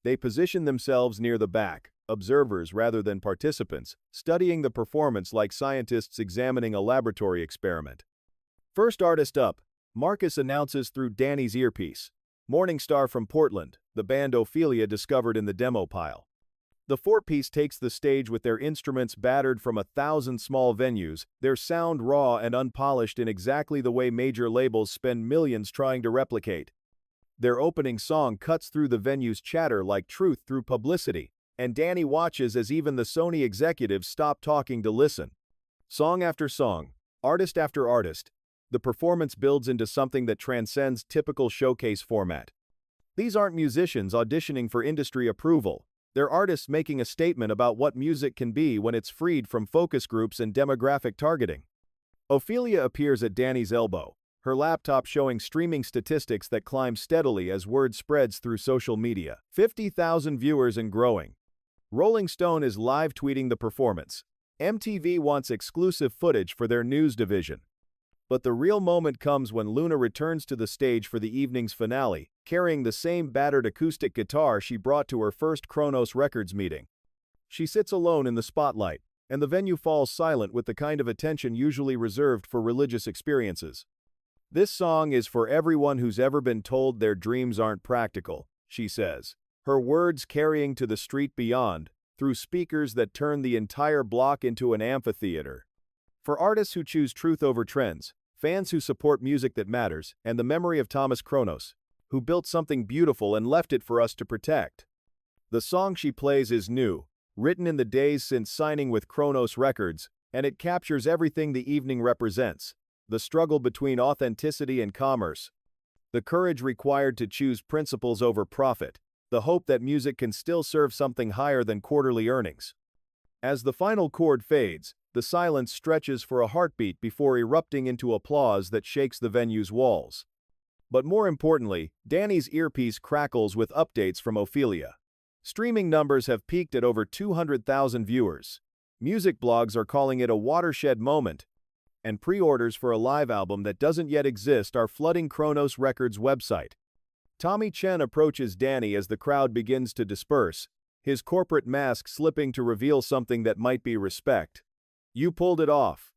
They position themselves near the back, observers rather than participants, studying the performance like scientists examining a laboratory experiment. First artist up, Marcus announces through Danny's earpiece. Morning Star from Portland, the band Ophelia discovered in the demo pile. The four-piece takes the stage with their instruments battered from 1,000 small venues, their sound raw and unpolished in exactly the way major labels spend millions trying to replicate. Their opening song cuts through the venue's chatter like truth through publicity, and Danny watches as even the Sony executives stop talking to listen. Song after song, artist after artist, the performance builds into something that transcends typical showcase format. These aren't musicians auditioning for industry approval. They're artists making a statement about what music can be when it's freed from focus groups and demographic targeting. Ophelia appears at Danny's elbow, her laptop showing streaming statistics that climb steadily as word spreads through social media. 50,000 viewers and growing. Rolling Stone is live tweeting the performance. MTV wants exclusive footage for their news division. But the real moment comes when Luna returns to the stage for the evening's finale, carrying the same battered acoustic guitar she brought to her first Kronos Records meeting. She sits alone in the spotlight, and the venue falls silent with the kind of attention usually reserved for religious experiences. This song is for everyone who's ever been told their dreams aren't practical, she says, her words carrying to the street beyond, through speakers that turn the entire block into an amphitheater. For artists who choose truth over trends, fans who support music that matters, and the memory of Thomas Kronos, who built something beautiful and left it for us to protect. The song she plays is new, written in the days since signing with Kronos Records, and it captures everything the evening represents. the struggle between authenticity and commerce, the courage required to choose principles over profit, the hope that music can still serve something higher than quarterly earnings. As the final chord fades, the silence stretches for a heartbeat before erupting into applause that shakes the venue's walls. But more importantly, Danny's earpiece crackles with updates from Ophelia. Streaming numbers have peaked at over 200,000 viewers. Music blogs are calling it a watershed moment, and pre-orders for a live album that doesn't yet exist are flooding Kronos Records' website. Tommy Chen approaches Danny as the crowd begins to disperse, his corporate mask slipping to reveal something that might be respect. "You pulled it off,"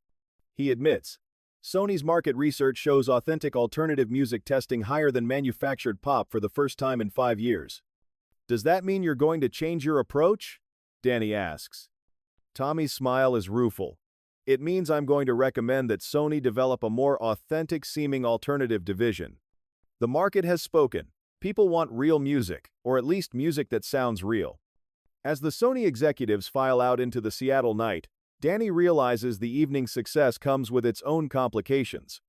he admits. Sony's market research shows authentic alternative music testing higher than manufactured pop for the first time in 5 years. "Does that mean you're going to change your approach?" Danny asks. Tommy's smile is rueful. "It means I'm going to recommend that Sony develop a more authentic-seeming alternative division. The market has spoken. People want real music, or at least music that sounds real." As the Sony executives file out into the Seattle night, Danny realizes the evening's success comes with its own complications.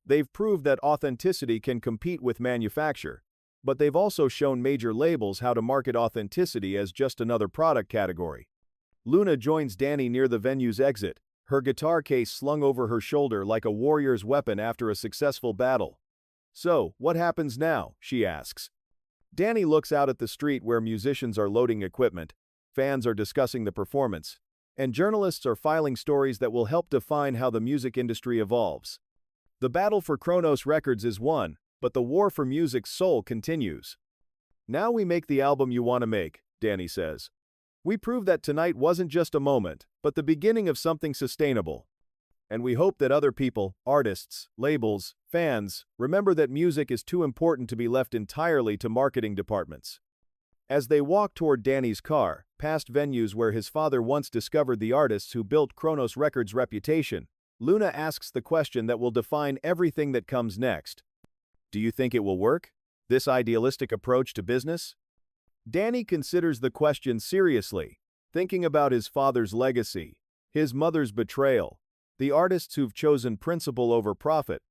They've proved that authenticity can compete with manufacture, but they've also shown major labels how to market authenticity as just another product category. Luna joins Danny near the venue's exit, her guitar case slung over her shoulder like a warrior's weapon after a successful battle. "So, what happens now?" she asks. Danny looks out at the street where musicians are loading equipment, fans are discussing the performance, and journalists are filing stories that will help define how the music industry evolves. The battle for Kronos Records is won, but the war for music's soul continues. "Now we make the album you want to make," Danny says. "We prove that tonight wasn't just a moment, but the beginning of something sustainable. And we hope that other people, artists, labels, fans, remember that music is too important to be left entirely to marketing departments." As they walk toward Danny's car, past venues where his father once discovered the artists who built Kronos Records' reputation, Luna asks the question that will define everything that comes next. "Do you think it will work? This idealistic approach to business?" Danny considers the question seriously, thinking about his father's legacy, his mother's betrayal, the artists who've chosen principle over profit,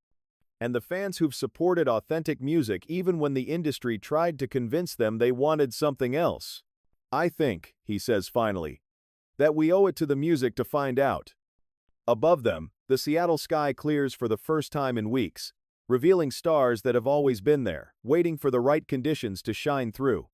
and the fans who've supported authentic music even when the industry tried to convince them they wanted something else. "I think," he says finally, "that we owe it to the music to find out." Above them, the Seattle sky clears for the first time in weeks, revealing stars that have always been there, waiting for the right conditions to shine through.